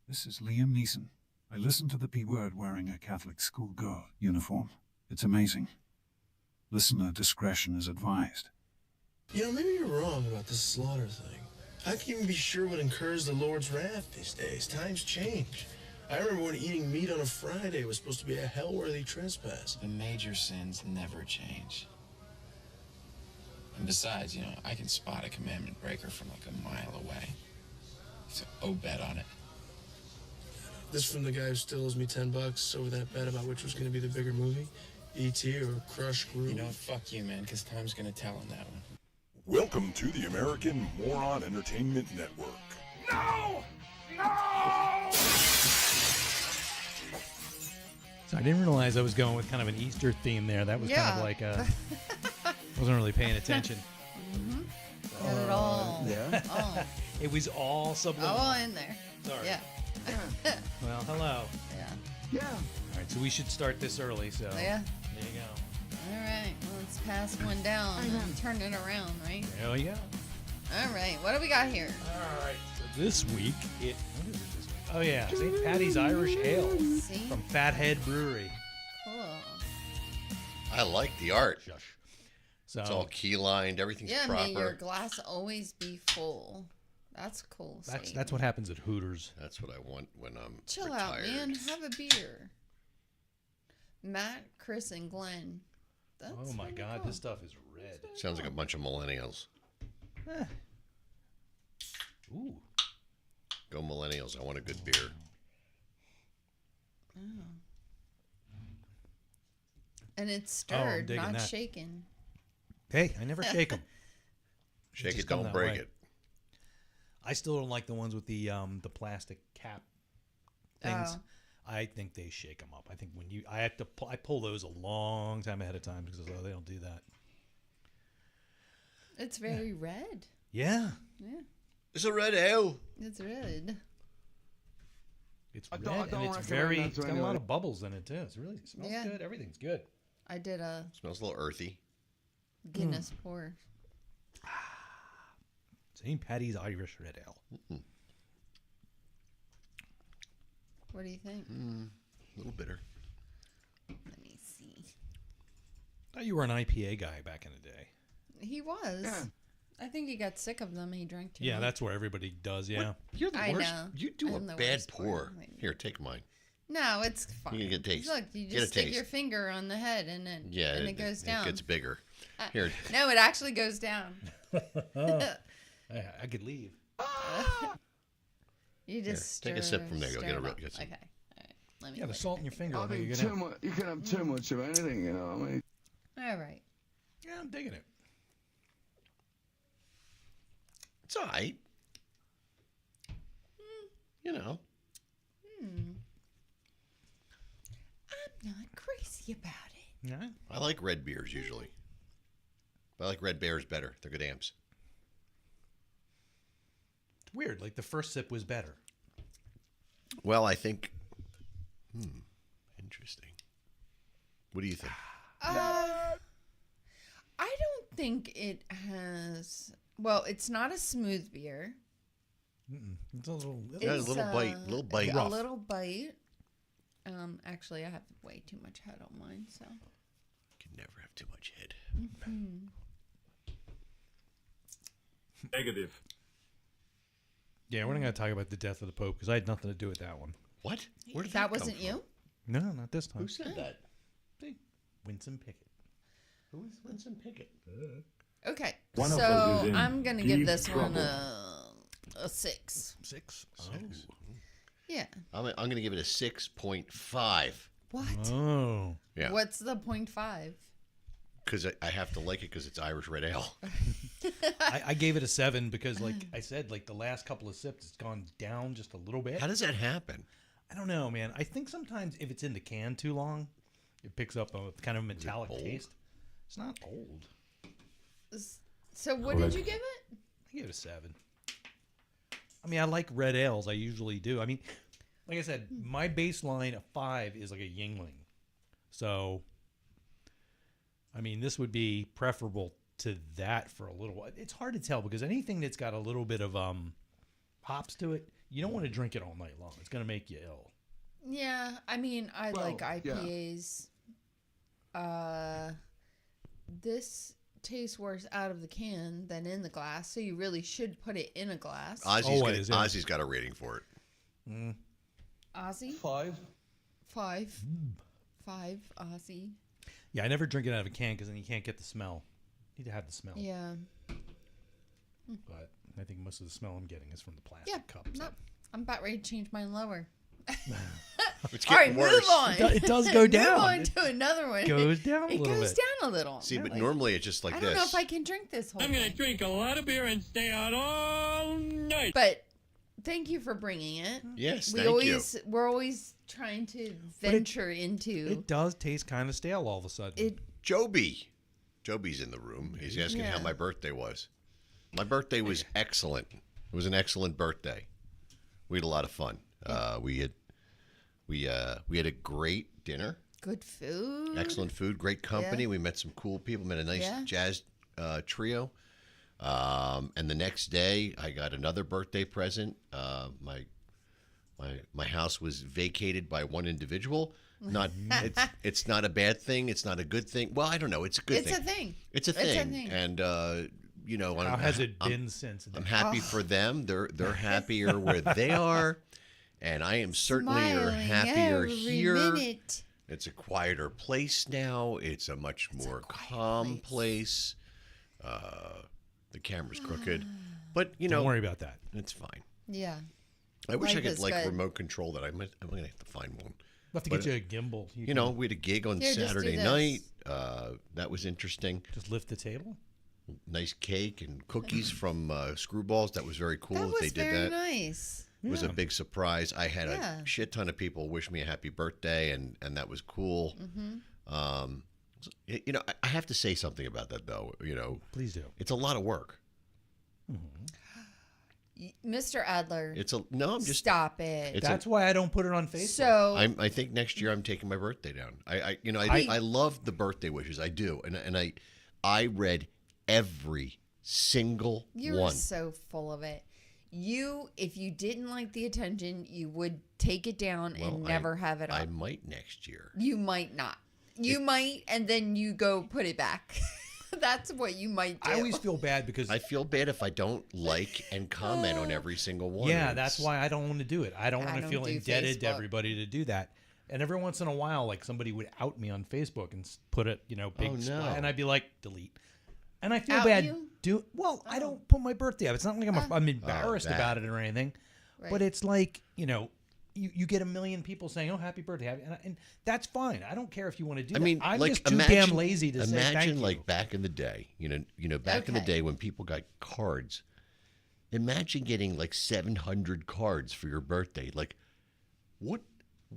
This is Liam Neeson. I listened to the P word wearing a Catholic schoolgirl uniform. It's amazing. Listener discretion is advised. Maybe you're wrong about this slaughter thing. How can you even be sure what incurs the Lord's wrath these days? Times change. I remember when eating meat on a Friday was supposed to be a hell-worthy trespass. The major sins never change. And besides, I can spot a commandment breaker from like a mile away. So, bet on it. This from the guy who still owes me $10 over that bet about which was going to be the bigger movie, E.T. or Crush Groove. Fuck you, man, because time's gonna tell on that one. Welcome to the American Moron Entertainment Network. No! No! So I didn't realize I was going with kind of an Easter theme there. That was kind of like a... wasn't really paying attention. Not at all. Yeah. Oh, It was all subliminal. all in there. Sorry. Yeah. Well, hello. Yeah. Yeah. All right, so we should start this early. So Yeah. there you go. All right. Well, let's pass one down and turn it around, right? There we go. All right. What do we got here? All right. So this week, what is it this week? Oh, yeah. St. Patty's Irish Ale See? from Fathead Brewery. Cool. I like the art. So It's all key lined. Everything's Yeah, proper. may your glass always be full. That's cool. that's what happens at Hooters. That's what I want when I'm Chill retired. out, man. Have a beer. Matt, Chris, and Glenn. That's Oh, my really God. cool. This stuff is red. Sounds like a bunch of millennials. Ooh. Go millennials. I want a good beer. And it's stirred, digging not that. shaken. Hey, I never shake them. Shake just it, come don't that break way. it. I still don't like the ones with the plastic cap things. Oh. I think they shake them up. I think when I pull those a long time ahead of time because they don't do that. It's very red. Yeah, Yeah, It's a red ale. it's red. it's I red don't and it's recommend very. that It's to got a lot anyone. of bubbles in it too. It smells Yeah. good. Everything's good. I did a Smells a little earthy. Guinness pour. St. Patty's Irish Red Ale. What do you think? A little bitter. Let me see. I thought you were an IPA guy back in the day. He was. Yeah. I think he got sick of them. He drank too Yeah, much. that's where everybody does. Yeah. You're the I worst. know. You do a I'm the bad worst pour. pour. Here, take mine. No, it's fine. You can get a taste. Look, you Get a just stick taste. your finger on the head and then Yeah, and it goes down. It gets bigger. Here, No, it actually goes down. I could leave. You just take a sip from there. Go stir get a them real up. good sip. Okay. All right. Let me. Yeah, the look. salt in your finger. I will make you think go too down. much. You can have too much of anything, you know. I mean, All right. Yeah, I'm digging it. it's all right. You know. I'm not crazy about it. Yeah. I like red beers usually. But I like red bears better. They're good amps. It's weird. Like the first sip was better. Well, I think. Interesting. What do you think? I don't think it has. Well, it's not a smooth beer. It's a little. Yeah, a It's, little bite. Little bite. A little bite. Actually, I have way too much head on mine, so. Can never have too much head. Negative. Yeah, we're not going to talk about the death of the Pope because I had nothing to do with that one. What? Where did That come wasn't from? you? No, not this time. Who said that? See? Winston Pickett. Who's Winston Pickett? Okay, One of so us is in I'm gonna deep give this one trouble. a 6. 6. Yeah. I'm going to give it a 6.5. What? Oh. Yeah. What's the 0.5? Because I have to like it because it's Irish red ale. I gave it a 7 because, like I said, like the last couple of sips, it's gone down just a little bit. How does that happen? I don't know, man. I think sometimes if it's in the can too long, it picks up a kind of metallic old? taste. It's not old. So what did you give it? I gave it a 7. I mean, I like red ales. I usually do. I mean, like I said, my baseline of 5 is like a Yingling. So, I mean, this would be preferable to that for a little while. It's hard to tell because anything that's got a little bit of hops to it, you don't want to drink it all night long. It's going to make you ill. Yeah, I mean, I Well, like yeah. IPAs. This tastes worse out of the can than in the glass, so you really should put it in a glass. Always, yeah. Ozzy's got a rating for it. Ozzy? 5. 5. 5 Ozzy. Yeah, I never drink it out of a can because then you can't get the smell. You need to have the smell. Yeah. But I think most of the smell I'm getting is from the plastic Yeah. cups. No, I'm about ready to change mine lower. It's All right, getting worse. move on. It does go down. Move on to another one. Goes down a It little goes bit. down a little. See, but Really. normally it's just like I this. don't know if I can drink this whole I'm gonna thing. drink a lot of beer and stay out all night. But thank you for bringing it. Yes, we thank always we're always trying to venture into It does taste kind of stale all of a sudden. it. Joby's in the room. He's asking how Yeah. my birthday was. My birthday was excellent. It was an excellent birthday. We had a lot of fun. We had a great dinner. Good food. Excellent food, great company. Yeah. We met some cool people. Met a nice Yeah. jazz trio. And the next day, I got another birthday present. My house was vacated by one individual. Not it's not a bad thing. It's not a good thing. Well, I don't know. It's a good It's thing. a thing. It's a It's a thing. thing. And How has it been since then? I'm happy for them. They're happier where they are, and I am certainly Smiling happier every here. minute. It's a quieter place now. It's a much more calm place. The camera's crooked, but Don't worry about that. it's fine. Yeah. I wish I Life could is like good. remote control that. I'm gonna have to find one. We'll have to But, get you a gimbal. You know, we had a gig on Here, just do Saturday this. night. That was interesting. just lift the table. Nice cake and cookies from Screwballs. That was very cool That was they did very that. nice. It was a big surprise. I had Yeah. a shit ton of people wish me a happy birthday, and that was cool. You know, I have to say something about that, though. You know, Please do. it's a lot of work. Mr. Adler, It's a no. I'm just. stop it. It's That's why I don't put it on Facebook. So, I think next year I'm taking my birthday down. I love the birthday wishes. I do, and I read every single you're one. so full of it. If you didn't like the attention, you would take it down and Well, never have it up. I might next year. You might not. You might, and then you go put it back. That's what you might do. I always feel bad because I feel bad if I don't like and comment on every single one. yeah, It's- that's why I don't want to do it. I don't I want to don't feel do indebted to Facebook. everybody to do that. And every once in a while, like somebody would out me on Facebook and put it, big Oh, no. splat, and I'd be like, delete. And I feel Out bad. you? I don't put my birthday up. It's not like I'm embarrassed that. about it or anything. Right. But it's like, you get a million people saying, "Oh, happy birthday," and that's fine. I don't care if you want to do I that. mean, I'm like, just too imagine, damn lazy to say thank imagine you. like back in the day, back in the Okay. day when people got cards. Imagine getting like 700 cards for your birthday. Like, what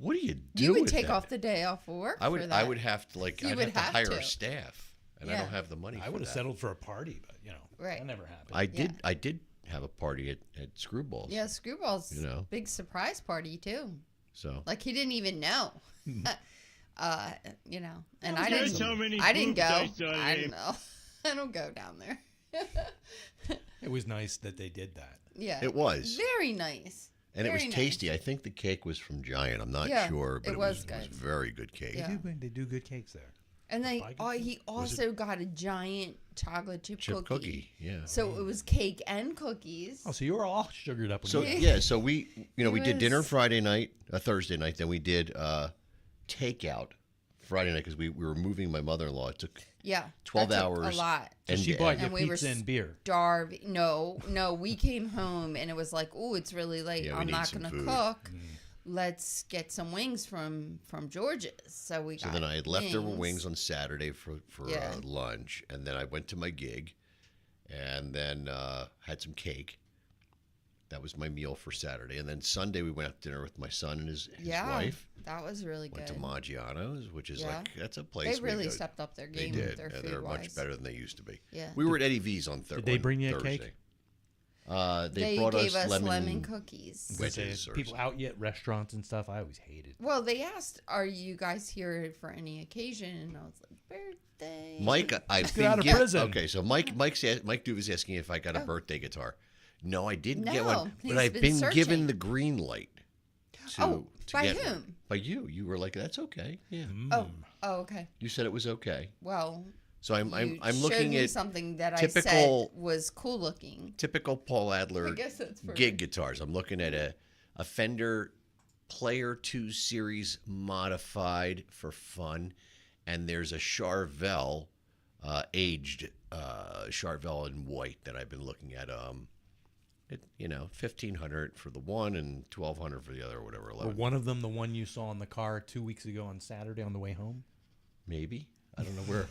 do you do? You would with take that? off the day off of work. I would. For I that. would have to like. You I'd would have to have hire to. a staff, and I Yeah. don't have the money. I for would have that. settled for a party, but Right. that never happened. I did. I did have a party at Screwballs. Yeah, Screwball's You know. big surprise party too. So Like he didn't even know. And I There's didn't. so many I didn't go. groups I saw I today. don't know. I don't go down there. It was nice that they did that. Yeah. It was. very nice. and it was Very nice. tasty. I think the cake was from Giant. I'm not Yeah, sure, but it it was was good. very good cake. Yeah. They do good cakes there. And they, Buy good he also got a giant chocolate chip Chip cookie. cookie. Yeah. So it was cake and cookies. Oh, so you were all sugared up. When So you went. yeah, so we we did dinner was- Friday night, Thursday night. Then we did takeout Friday night because we were moving my mother-in-law. It took Yeah. 12 that took hours. A lot. So she bought you And we were pizza and beer. Starving. No, we came home and it was like, oh, it's really late. Yeah, we I'm need not some gonna food. cook. Let's get some wings from George's. So we So got then I had leftover wings on Saturday for Yeah. lunch, and then I went to my gig, and then had some cake. That was my meal for Saturday, and then Sunday we went out to dinner with my son and his Yeah, wife. that was really Went good. to Maggiano's, which is Yeah. like that's a place They we really go- stepped up their They game did. with their Yeah, food they're much wise. better than they used to be. Yeah. We were at Eddie V's on Thursday. Did they bring you a cake? They They brought gave us lemon, lemon cookies. They say wedges or people something. out yet restaurants and stuff. I always hated. Well, they asked, "Are you guys here for any occasion?" And I was like, "Birthday." Mike, I've get been out of gift- prison. Okay, so Mike Duva's asking if I got a birthday guitar. No, I didn't get No, one, he's but I've been been searching. given the green light. Oh, by get whom? one. By you. You were like, "That's okay." Yeah. Oh, okay. You said it was okay. Well, So I'm you looking showed me at something that typical- I said was cool looking. typical Paul Adler I guess that's for gig guitars. I'm looking at a Fender Player 2 Series modified for fun, and there's a Charvel aged Charvel in white that I've been looking at. $1,500 for the one and $1,200 for the other, or whatever. Or 11 one of them, the one you saw in the car 2 weeks ago on Saturday on the way home. maybe. I don't know where.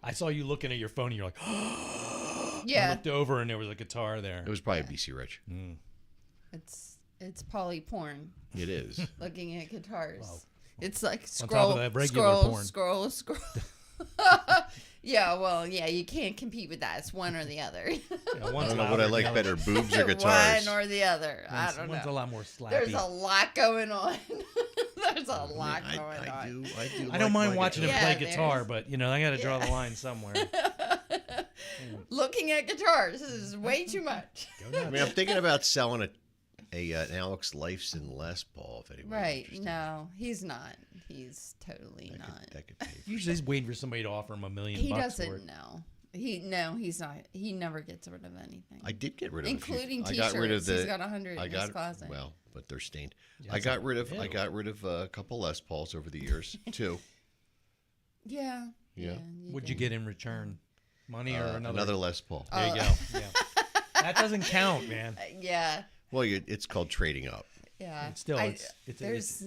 I saw you looking at your phone and you're like, I Yeah, looked over and there was a guitar there. It was probably BC Rich. it's poly porn. It is. Looking at guitars. It's like top scroll, of that regular scroll, porn. scroll. Yeah, well, yeah, you can't compete with that. It's one or the other. Yeah, I one's don't know what I louder like than the other. better, boobs or guitars. One or the other. I don't One's know. a lot more slappy. There's a lot going on. There's a lot I going on. do. I don't like mind my watching him guitar. Yeah, play guitar, there's- but I got to draw the line somewhere. Looking at guitars is way too much. I mean, I'm thinking about selling an Alex Lifeson Les Paul. If anybody's Right? interested. No, he's not. He's totally not. That could pay for Usually he's waiting for somebody to offer him $1 million He bucks for it. doesn't know. He's not. He never gets rid of anything. I did get rid of Including a few. I got rid of t-shirts. the. He's got 100 I in got his closet. well, but they're stained. Yeah, I it's got like, rid of. ew. I got rid of a couple Les Pauls over the years too. Yeah. Yeah. What'd you get in return? Money or Another Les Paul. There you go. Yeah. That doesn't count, man. Yeah. Well, it's called trading up. Yeah. But still, there's.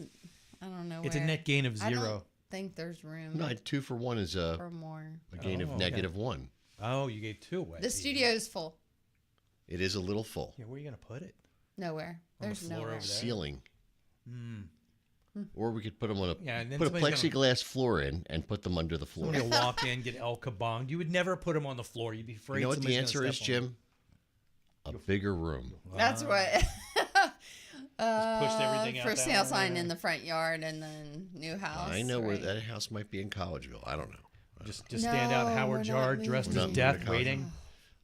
I don't know. It's a where. net gain of I don't zero. think there's room No, 2 for 1 is a for more. gain of Oh, okay. -1. Oh, you gave 2 away. The studio's full. It is a little full. Yeah, where are you gonna put it? Nowhere. On the There's floor nowhere. over there? Ceiling. Hmm. Or we could put them on a Yeah, and then put a somebody's gonna- plexiglass floor in and put them under the floor. Somebody will walk in, get El Kabong. You would never put him on the floor. You'd be afraid. You know what the somebody's gonna answer is, step on him. Jim? A bigger room. That's what. pushed everything out for that sale way. sign in the front yard and then new house. I know where right? that house might be in Collegeville. I don't know. Just stand out No, Howard we're not Yard dressed moving. as We're not death, moving to waiting.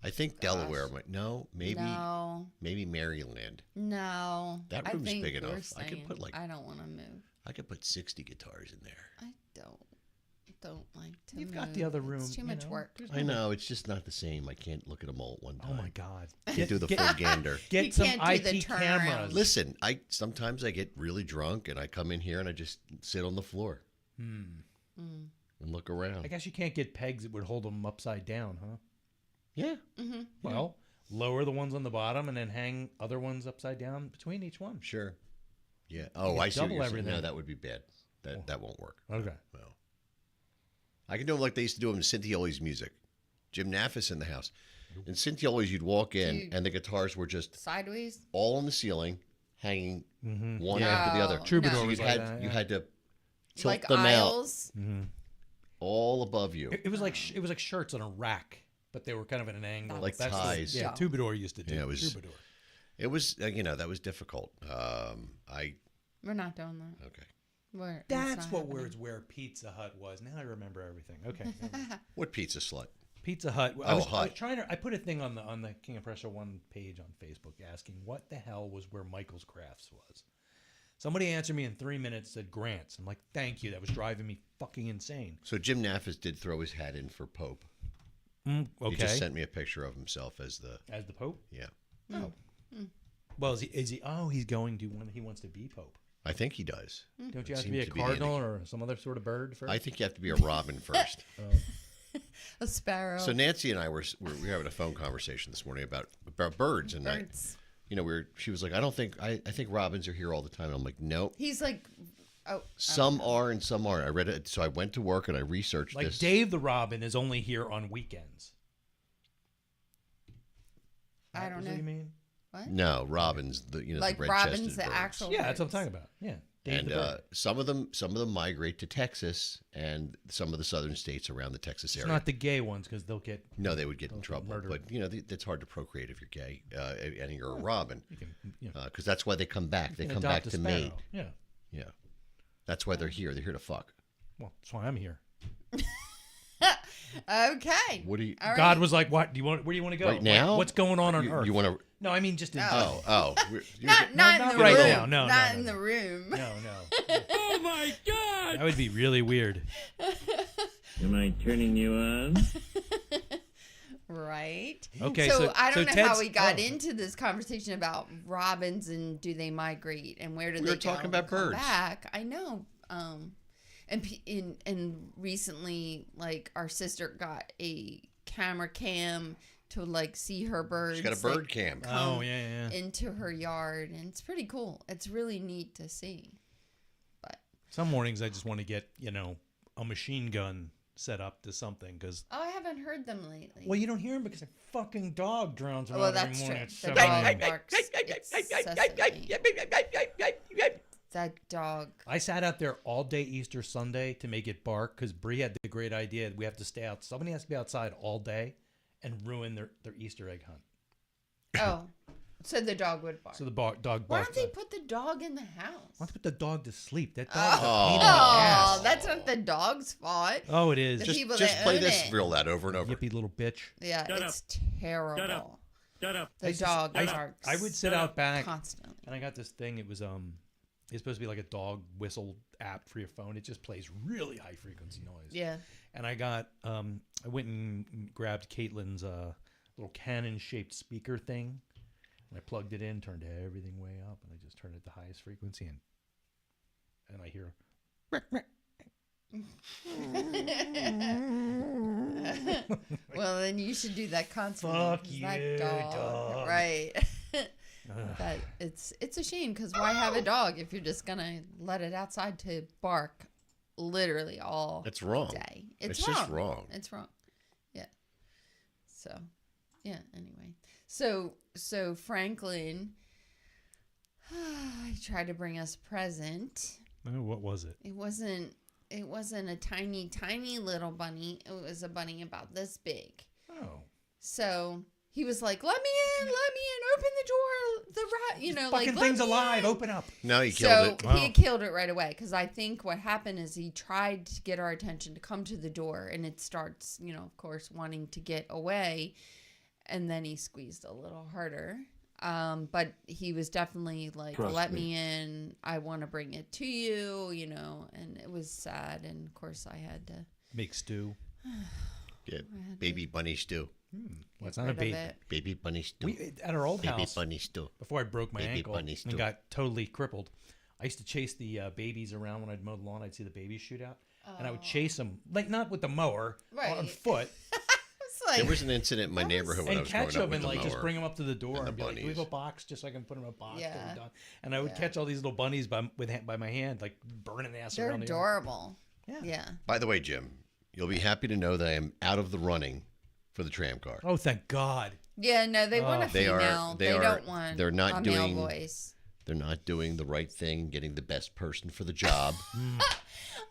I think Delaware might. No, maybe No. Maryland. No. That I room's think big we're enough. I could put, staying- like- I don't want to move. I could put 60 guitars in there. I don't like to. You've move. got the other room. It's too you much know. work. There's I no- know it's just not the same. I can't look at them all at one time. Oh my God. Can't do the full gander. Get You some can't do the IP turnaround. cameras. Listen, sometimes I get really drunk and I come in here and I just sit on the floor and look around. I guess you can't get pegs that would hold them upside down, huh? Yeah. Well, lower the ones on the bottom and then hang other ones upside down between each one. Sure. Yeah. Oh, could I see what double you're saying. No, everything. that would be bad. That won't work. Okay. Well, I can do them like they used to do them in Cynthioli's music. Jim Naffis in the house. In Cynthioli's, you'd walk in Dude. and the guitars were just Sideways. all on the ceiling, hanging one No, after the other. Troubadour So was you like had that, you yeah. had to tilt Like them aisles. out all above you. It was like it was like shirts on a rack, but they were kind of at an angle. Like That's what- ties. yeah, Yeah. Troubadour used to do. Yeah, it was- Troubadour. It was that was difficult. We're not doing that. Okay. That's where Pizza Hut was. Now I remember everything. Okay. What pizza slut? Pizza Hut. Oh, I was Hut. trying to. I put a thing on the King of Prussia One page on Facebook asking what the hell was where Michael's Crafts was. Somebody answered me in 3 minutes. Said Grants. I'm like, thank you. That was driving me fucking insane. So Jim Naffis did throw his hat in for Pope. Okay. He just sent me a picture of himself as the As the Pope. yeah. Well, is he? Oh, he's going to. He wants to be Pope. I think he does. Don't you It have to be a seems to be the cardinal or some other sort of bird first? I think you have to be a robin first. A sparrow. So Nancy and I were having a phone conversation this morning about birds, and Birds. she was like, I think robins are here all the time. And I'm like, nope. He's like, Some are and some aren't. I read it, so I went to work and I researched like this. Dave the Robin is only here on weekends. I don't Is know. what you mean? What? No, robins. Like the robins, red-chested the birds. actual. Yeah, that's what I'm birds. talking about. Yeah. Dave And the bird. some of them migrate to Texas and some of the southern states around the Texas It's area. not the gay ones because they'll get. No, they would get in get trouble. murdered. But it's hard to procreate if you're gay and you're a robin, You can, you know, because that's why they come back. They you can come back adopt a to sparrow. mate. Yeah. Yeah, that's why they're here. They're here to fuck. Well, that's why I'm here. Okay. What do you? All right. God was like, "What do you want? Where do you want to go? Right now? What's going on you, Earth?" You want to? No, I mean just in Oh. Not in not the right room. now. No, not no, in no. the room. No. Oh my God! That would be really weird. Am I turning you on? Right. Okay, So, so- I so don't know how Ted's- we got oh. into this conversation about robins and do they migrate and where do We they were talking go about and come birds. back? I know. And recently, like our sister got a camera cam to like see her birds. She's got a bird cam. Oh, yeah. Into her yard, and it's pretty cool. It's really neat to see. But Some mornings I just want to get, a machine gun set up to something because, I haven't heard them lately. well, you don't hear them because a fucking dog drowns around Well, every that's morning true. at The 7 dog a.m. barks incessantly. That dog. I sat out there all day Easter Sunday to make it bark because Bree had the great idea. We have to stay out. Somebody has to be outside all day and ruin their Easter egg hunt. Oh, so the dog would bark. So the dog Why barks. don't they put the dog in the house? Why don't they put the dog to sleep? That dog's a pain in the Oh, ass. that's not the dog's fault. Oh, it is. The people Just that play own this it. real loud over and over. Yippee little bitch. Yeah, Shut it's Shut terrible. up. Shut up. The dog I barks. would sit Shut out up. back constantly. and I got this thing. It was it's supposed to be like a dog whistle app for your phone. It just plays really high frequency noise. Yeah. And I got I went and grabbed Caitlin's little cannon shaped speaker thing. And I plugged it in, turned everything way up, and I just turned it to highest frequency and I hear Well, then you should do that constantly. Fuck 'cause that you, dog. Right. That it's a shame because why have a dog if you're just gonna let it outside to bark literally all It's wrong. day? It's just wrong. It's wrong. Yeah. So, yeah. Anyway, so Franklin, I tried to bring us a present. oh, what was it? It wasn't a tiny little bunny. It was a bunny about this big. Oh. So he was like, "Let me in, open the door, Fucking let thing's me alive, in." open up. No, he killed So it. Wow. he killed it right away because I think what happened is he tried to get our attention to come to the door, and it starts, of course, wanting to get away, and then he squeezed a little harder. But he was definitely like, Trust "Let me. me in. I want to bring it to you," and it was sad, and of course I had to. Make stew. Yeah, baby bunny stew. Well, it's get not a rid of baby. it. Baby bunny stew. We at our old Baby house bunny stew. before I broke my Baby ankle bunny stew. and got totally crippled. I used to chase the babies around when I'd mow the lawn. I'd see the babies shoot out, and I would chase them like not with the mower on Right. foot, It's like, There was an incident in my neighborhood when I and was catch growing up them and with like the just mower. bring them up to the door and and, the be like, "Do we have a bunnies. box just so I can put them in a box?" till Yeah. we're done?" And I would Yeah. catch all these little bunnies by my hand, like burning ass they're around the yard. adorable. Yeah. Yeah. By the way, Jim, you'll be happy to know that I am out of the running for the tram car. Oh, thank God! Yeah, no, they want a They are- female. they They, are- don't want they're not a male doing- voice. They're not doing the right thing, getting the best person for the job.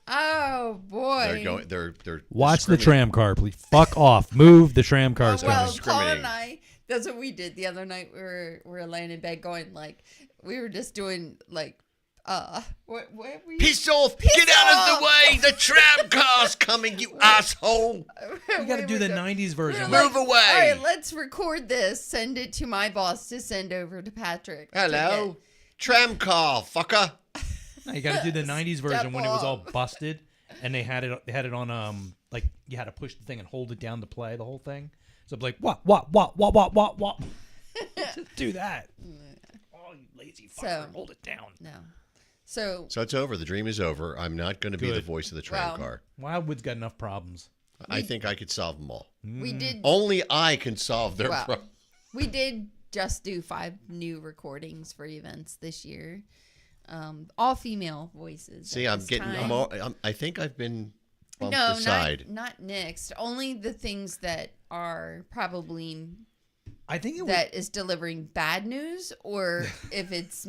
Oh boy. They're going. They're Watch the discriminating. tram car, please. Fuck off. Move the tram cars. Well, coming. Paul and discriminating. I, that's what we did the other night. We were laying in bed going like, we were just doing like, what were you? Piss off! Get out of the way! The tram car's coming, you asshole! You got to do the '90s version. Move away. All right, let's record this. Send it to my boss to send over to Patrick. to Hello, tram car, fucker. No, you got to do the '90s version when it was all off. busted, and they had it on like you had to push the thing and hold it down to play the whole thing. So it'd be like what. Just do that. Oh, you lazy fucker! So- hold it down. No. So So it's over. The dream is over. I'm not going to be the Good. voice of the tram Well- car. Wildwood's got enough problems. I think I could solve them all. we did Only I can solve their Wow. problems. we did just do 5 new recordings for events this year. All female voices. See, at I'm this getting. time. I think I've been bumped No, aside. not nixed. Only the things that are probably I think it was that is delivering bad news, or if it's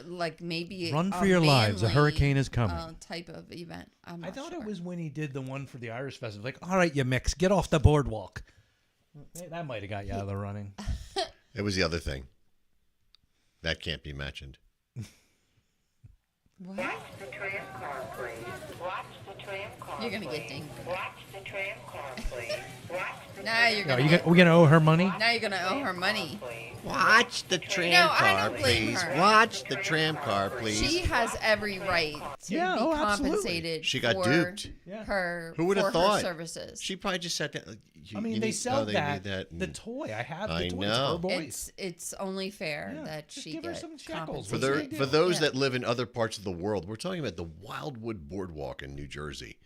like maybe Run a for your lives, a manly, hurricane is coming. Type of event. I'm I not thought sure. it was when he did the one for the Irish Festival. Like, all right, you mix, get off the boardwalk. That might have got you out of the running. It was the other thing. That can't be mentioned. What? Watch the tram car, please. Watch the tram car. You're gonna get please. dinged. Watch the tram car, please. Watch the Now you're Are gonna. we gonna owe her money? Now you're gonna owe her money. Watch the tram No, I car, don't blame please. her. Watch the tram car, please. She has every right to Yeah, be oh, absolutely. compensated. She got for duped. Yeah. Her Who would have for thought? her services. She probably just sat down. I mean, they need- sell oh, they that, need that. the and- toy. I have the I toy. know. It's her voice. It's only fair Yeah, that just she give her get some shekels. For, What's the their, big deal? for those Yeah. that live in other parts of the world, we're talking about the Wildwood Boardwalk in New Jersey,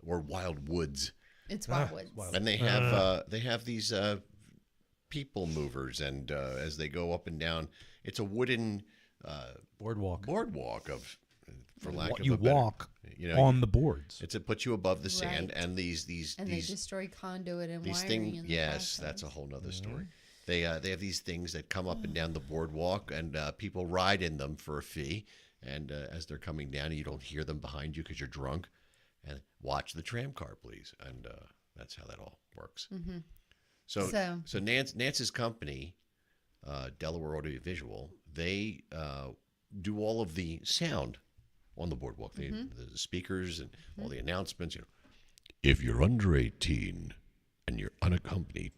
or Wild Woods, It's Wildwood. and they have these people movers, and as they go up and down, it's a wooden boardwalk. of, for lack of You a better, walk you know, on the boards. It puts you above the sand, Right. and these And they destroy conduit and these wiring. things. in the Yes, process. that's a whole nother story. They have these things that come up and down the boardwalk, and people ride in them for a fee. And as they're coming down, you don't hear them behind you because you're drunk. And watch the tram car, please. And that's how that all works. Mm-hmm. So Nance's company, Delaware Audiovisual, they do all of the sound on the boardwalk. They, the speakers and all the announcements. You know, if you're under 18 and you're unaccompanied,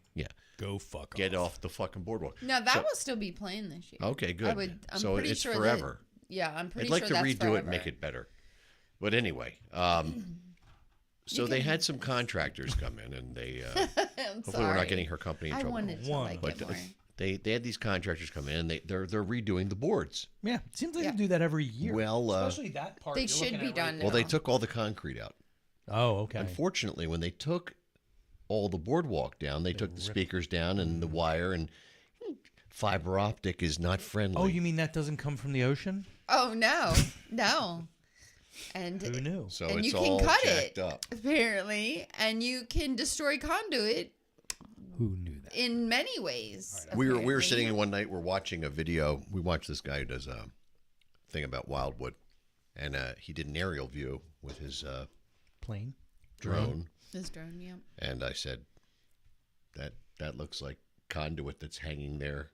Go fuck get off the fucking boardwalk. No, that So- will still be playing this year. Okay, good. I'm So pretty it's sure forever. I'm pretty I'd like sure to that's redo forever. it and make it better. But anyway, so they had some contractors come in, and they I'm hopefully we're sorry. not getting her company in I trouble. wanted to like But it more. they had these contractors come in, and they're redoing the boards. Yeah, it seems like Yeah. they do that every year. Well, especially that part. They you're should looking be at done Well, they now. took all the concrete out. Oh, okay. Unfortunately, when they took all the boardwalk down, they took the speakers down and the wire, and fiber optic is not friendly. Oh, you mean that doesn't come from the ocean? Oh no, no. And Who knew? so and it's you can all cut jacked it up. apparently, and you can destroy conduit Who knew that? in many ways. We were apparently. sitting in one night. We're watching a video. We watched this guy who does a thing about Wildwood, and he did an aerial view with his Plane? drone. This drone, yeah. And I said, that looks like conduit that's hanging there.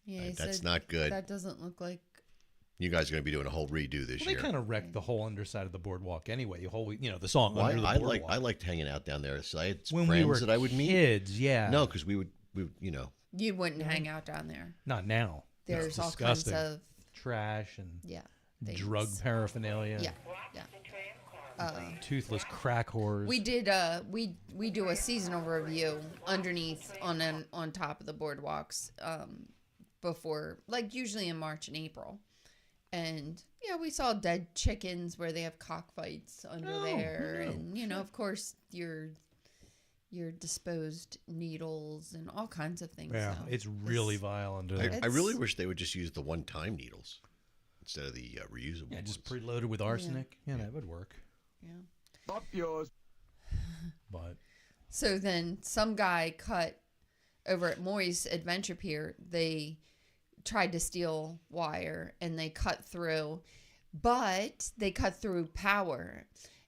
Yeah, he That's said not good. That doesn't look like. You guys are going to be doing a whole redo this Well, they year. kind of wrecked the whole underside of the boardwalk anyway. The song Well, Under the I Boardwalk. liked hanging out down there. So I had when friends we were that I would meet. kids, yeah. No, because we would, You wouldn't hang out down there. Not now. There's It's all disgusting. kinds of trash and things. drug paraphernalia. Yeah. Toothless crack whores. We did we do a seasonal review underneath on top of the boardwalks before, like usually in March and April. And we saw dead chickens where they have cockfights under there, and of course your disposed needles and all kinds of things. Yeah, so it's really vile under there. I really wish they would just use the one-time needles instead of the reusable Yeah, just ones. preloaded with arsenic. Yeah, that would work. Yeah. Up yours. But So then some guy cut over at Moy's Adventure Pier. They tried to steal wire and they cut through, but they cut through power.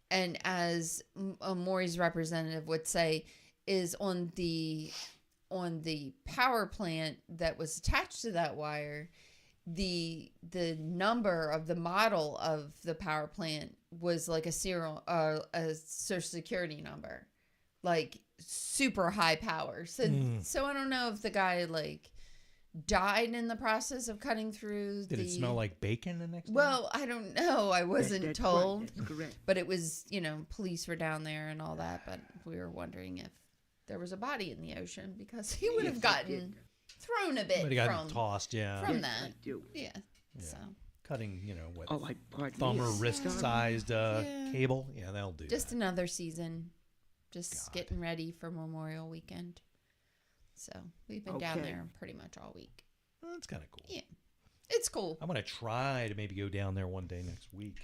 And as a Maury's representative would say, is on the power plant that was attached to that wire, the number of the model of the power plant was like a social security number, like super high power. So I don't know if the guy like died in the process of cutting through. did it smell like bacon the next day? Well, I don't know. I wasn't That's told. right. That's correct. But it was, police were down there and all that. But we were wondering if there was a body in the ocean because he would have Yes, I gotten did. thrown a bit Might have gotten from tossed, yeah. from Yes, that. I do. Yeah. So Cutting, what, Oh, I pardon thumb or me. wrist-sized Yeah. cable. Yeah, that'll do. just that. another season. Just getting ready for Memorial Weekend. So we've been down Okay. there pretty much all week. Well, that's kind of cool. Yeah. It's cool. I'm gonna try to maybe go down there one day next week.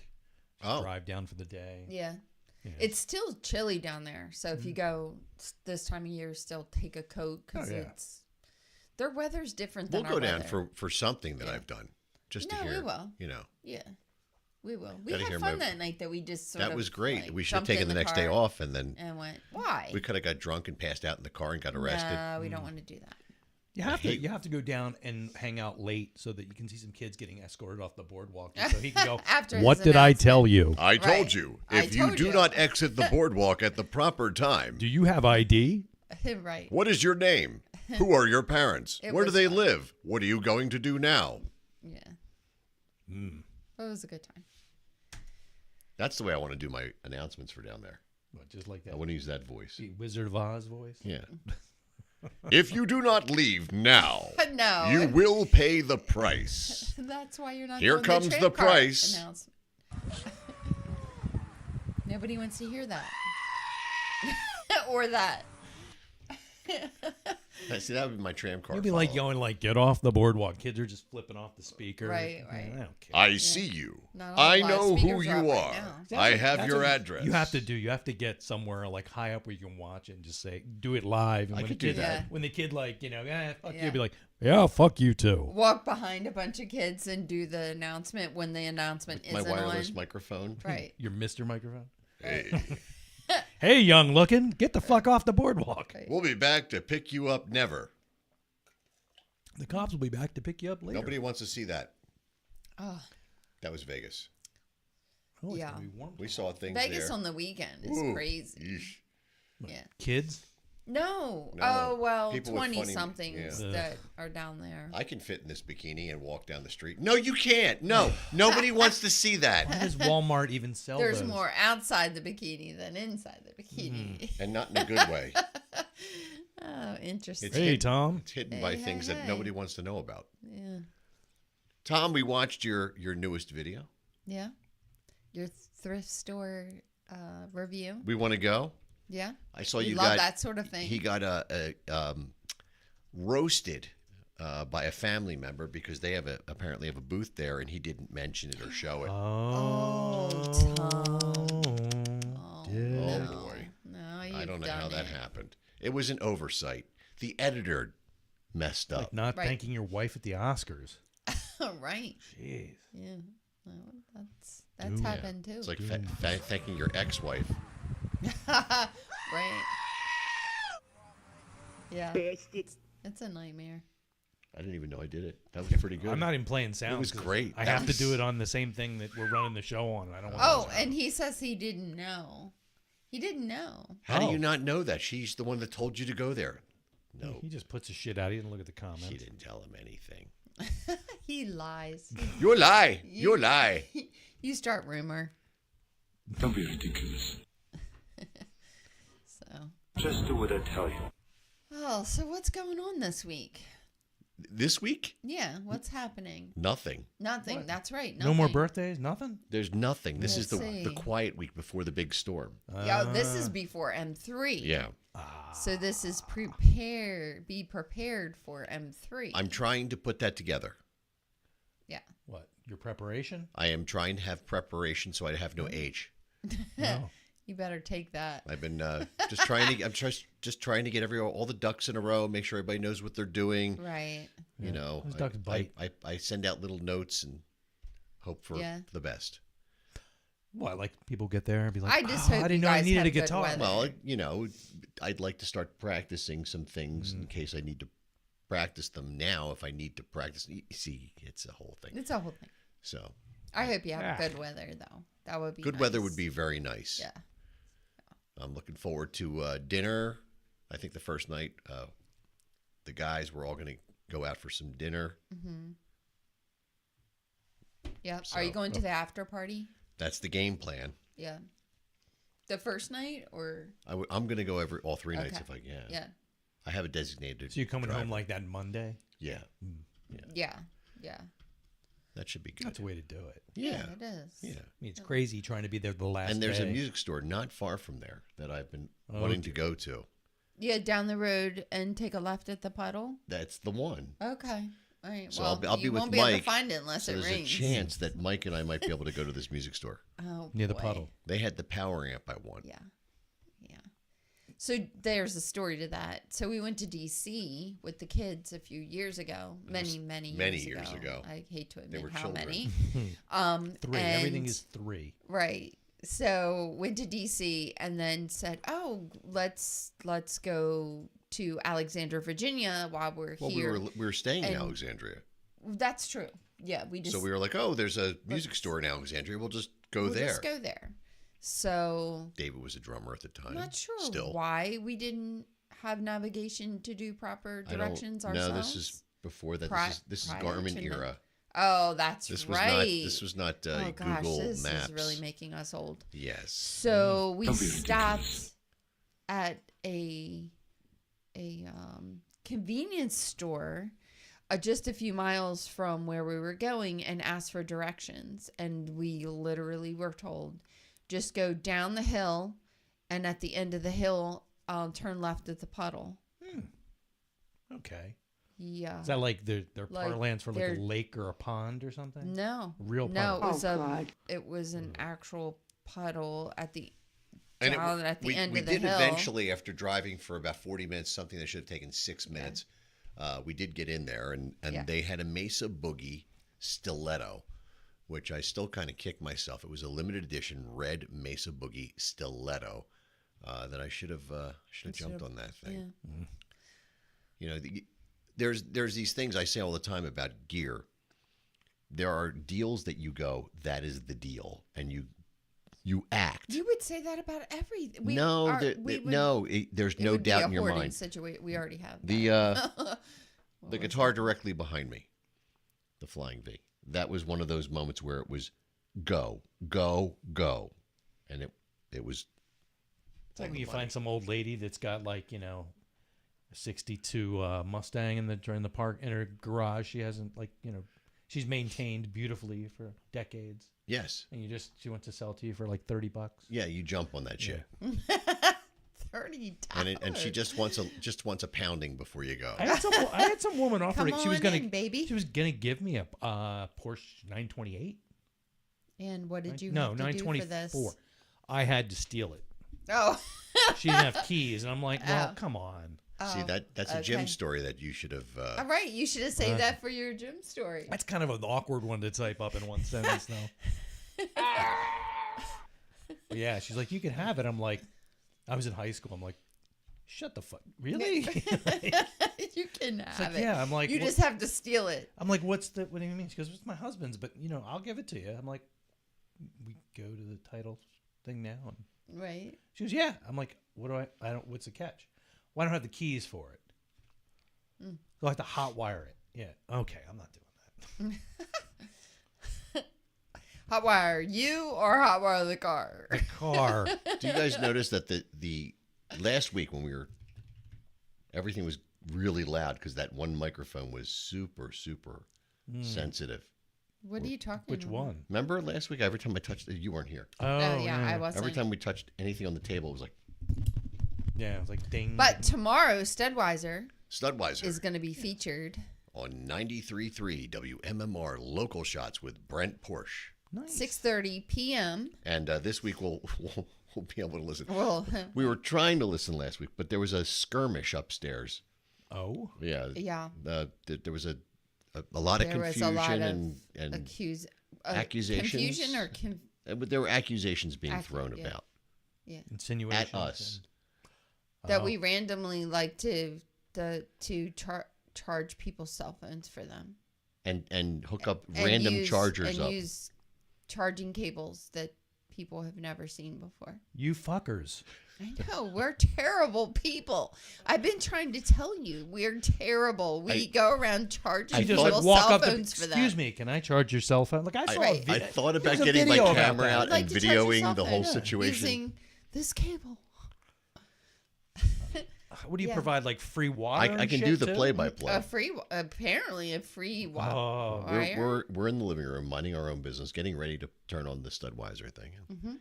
Just Oh. drive down for the day. Yeah. Yeah. It's still chilly down there. So if you go this time of year, still take a coat because Oh, yeah. their weather's different We'll than go our down weather. for something that Yeah. I've done, just No, to we hear. will. Yeah. We will. We Gotta had hear fun my- that night that we just sort That of, was great. like, We should have jumped taken in the next day car off, and then and went, why? we could have got drunk and passed out in the car and got arrested. No, we don't want to do that. You have to go down and hang out late so that you can see some kids getting escorted off the boardwalk, so he can go. After his What did I tell you? I Right. told you, I if you told do you." not exit the boardwalk at the proper time, Do you have ID? Right. What is your name? Who are your parents? It Where do was they fun. live? What are you going to do now? Yeah. It was a good time. That's the way I want to do my announcements for down there. What, just like I that want to use that voice. the Wizard of Oz voice? Yeah. If you do not leave now, No. you will pay the price. That's why you're not. Here doing comes tramp the card price. announcement. Nobody wants to hear that. Or that. See, that would be my tram car. You'd be like follow-up. going like, get off the boardwalk. Kids are just flipping off the speaker. Right, Yeah, right. I don't care. I see you. Not a I lot of know who speakers are up you right are. now. I have That's your what address. You have to do. You have to get somewhere like high up where you can watch it and just say, do it live. And I when could the do kid, that. When the kid fuck Yeah. you, be like, yeah, fuck you too. Walk behind a bunch of kids and do the announcement when the announcement My isn't wireless on. microphone. Right. Your Mr. Microphone. Hey, Hey, young looking, get the fuck off the boardwalk. we'll be back to pick you up. Never. The cops will be back to pick you up later. Nobody wants to see that. Oh, That was Vegas. Oh, it's Yeah. gonna be warm. We saw things Vegas there. on the weekend is Ooh, crazy. yeesh. Yeah. Kids. No. No. Oh, well, People with funny- 20-somethings yeah. that are down there. I can fit in this bikini and walk down the street. No, you can't. No, nobody wants to see Why that. does Walmart even sell There's those? more outside the bikini than inside the bikini. And not in a good way. Oh, interesting. It's Hey, hidden. Tom. It's hidden by Hey, things hey, that hey. nobody wants to know about. Yeah. Tom, we watched your newest video. Yeah. Your thrift store review. We want to go. Yeah. I saw We you love got that sort of thing. He got roasted by a family member because they apparently have a booth there, and he didn't mention it or show it. Oh, Tom. Oh, no. boy. No, I don't know you've how done that it. happened. It was an oversight. The editor messed up. Like not Right. thanking your wife at the Oscars. Right. Jeez. Yeah. No, that's Ooh. happened too. It's like thanking your ex-wife. Right. Yeah. It's a nightmare. I didn't even know I did it. That was pretty good. I'm not even playing sound. was 'cause great. I That have was- to do it on the same thing that we're running the show on. I don't want. Oh, and he says he didn't know. He didn't know. How do Oh. you not know that? She's the one that told you to go there. No, he just puts his shit out. He didn't look at the comments. she didn't tell him anything. He lies. You lie. You lie. You start rumor. Don't be ridiculous. So. Just do what I tell you. Oh, so what's going on this week? This week? Yeah, what's happening? Nothing. Nothing. That's right. No more nothing. birthdays. Nothing. There's nothing. This is Let's the see. quiet week before the big storm. Yeah, this is before M3. Yeah. So this is be prepared for M3. I'm trying to put that together. Yeah. What? Your preparation? I am trying to have preparation so I have no age. No. You better take that. I've been just trying to. I'm just trying to get all the ducks in a row. Make sure everybody knows what they're doing. Right. You know, Those ducks bite. I send out little notes and hope for Yeah. the best. What? Like people get there and be like, I just "Oh, hope I didn't you know I guys needed have a good guitar." weather. Well, you know, I'd like to start practicing some things in case I need to practice them now. If I need to practice, you see, it's a whole thing. It's a whole thing. So I hope you have good weather, though. That would be good nice. weather would be very nice. Yeah. I'm looking forward to dinner. I think the first night, the guys were all going to go out for some dinner. Mm-hmm. Yeah. So- Are you going to the after party? That's the game plan. Yeah. The first night or? I'm going to go all 3 nights Okay. if I can. Yeah. I have a designated. So you're coming driver. home like that Monday? Yeah. Yeah. Yeah. That should be good. That's the way to do it. Yeah. It is. Yeah. I mean, it's crazy trying to be there the last And there's a day. music store not far from there that I've been Oh, wanting to go to. Yeah, down the road and take a left at the puddle. That's the one. Okay. All right. So well, I'll be you with won't be Mike. able to find it unless so it there's rings. a chance that Mike and I might be able to go to this music store. Oh, Near the boy. puddle. They had the power amp I want. Yeah. Yeah. So there's a story to that. So we went to DC with the kids a few years ago. Many years ago. I hate to admit were how children. many. 3. Everything is 3. Right. So went to DC and then said, "Oh, let's go to Alexandria, Virginia while we're Well, here." we were staying in And- Alexandria. That's true. Yeah, we just So we were like, oh, there's a music store in Alexandria. We'll just go we'll there. Just go there. So David was a drummer at the time. I'm not sure Still. why we didn't have navigation to do proper I don't- directions No, ourselves? this is before that. Pri- This is prior Garmin to the- era. Oh, that's This was right. not. This was not oh gosh, Google this Maps. is really making us old. Yes. So we Don't be stopped ridiculous. at a convenience store just a few miles from where we were going and asked for directions. And we literally were told, just go down the hill, and at the end of the hill, turn left at the puddle. Okay. Yeah. Is that like their Like, parlance for like they're- a lake or a pond or something? No. Real No, puddle. it was Oh, God. it was an actual puddle at the And down at the we, end we of the did hill. eventually, after driving for about 40 minutes, something that should have taken 6 minutes, we did get in there, and Yeah. they had a Mesa Boogie Stiletto, which I still kind of kick myself. It was a limited edition red Mesa Boogie Stiletto that I should have jumped on that thing. Yeah. You know, there's these things I say all the time about gear. There are deals that you go, that is the deal, and you act. You would say that about everything. There's no doubt in your mind. We already have The that. the guitar directly behind me, the Flying V. That was one of those moments where it was go, go, go, and it was. It's like when you find some old lady that's got like, you know, a 62 Mustang in the park in her garage. She hasn't, like, you know, she's maintained beautifully for decades. Yes. And she wants to sell it to you for like $30. Yeah, you jump on that shit. $30. And she just wants a pounding before you go. I had some woman offer Come she was on gonna in, baby. She was gonna give me a Porsche 928. And what did you No, have to do for this? 924. I had to steal it. Oh. She didn't have keys, and I'm like, well, Oh. come on. See, that's a Jim okay. story that you should have. All right, you should have saved that for your gym story. That's kind of an awkward one to type up in one sentence, though. But yeah, she's like, you can have it. I'm like, I was in high school. I'm like, shut the fuck. Really? You can have like, it. yeah, I'm like, you what- just have to steal it. I'm like, what do you mean? She goes, it's my husband's, but, you know, I'll give it to you. I'm like, we go to the title thing now. And Right. she goes, yeah. I'm like, what's the catch? Well, I don't have the keys for it. So I have to hot wire it. Yeah. Okay, I'm not doing that. Hotwire you or hotwire the car? The car. Do you guys notice that the last week when everything was really loud because that one microphone was super sensitive. What are you talking Which about? one? Remember last week? Every time I touched it, you weren't here. Oh, yeah, I wasn't. Every time we touched anything on the table, it was like Yeah, it was like ding. But tomorrow, Studweiser Studweiser is going to be featured. on 93.3 WMMR Local Shots with Brent Porsche. Nice. 6:30 p.m. And this week we'll be able to listen. Well, We were trying to listen last week, but there was a skirmish upstairs. Oh. Yeah. Yeah. There was a lot of there was confusion a lot of and accusations. accusations. Confusion or but there were accusations being thrown yeah. about Insinuations. at us. that Oh. we randomly like to charge people's cell phones for them. And hook up And random use- chargers and up. use charging cables that people have never seen before. You fuckers. I know, we're terrible people. I've been trying to tell you, we're terrible. We go around charging She just people's like walk cell up to, phones for them. excuse me, can I charge your cell phone? Like I saw a I video. thought about There's a getting my video about camera that. out I'd like and to charge your videoing cell the whole phone situation. using this cable. What do you Yeah. provide, like free water? I and can shit, do the too? play-by-play. Apparently a free Oh. wire. We're in the living room minding our own business, getting ready to turn on the Studweiser thing. Mm-hmm.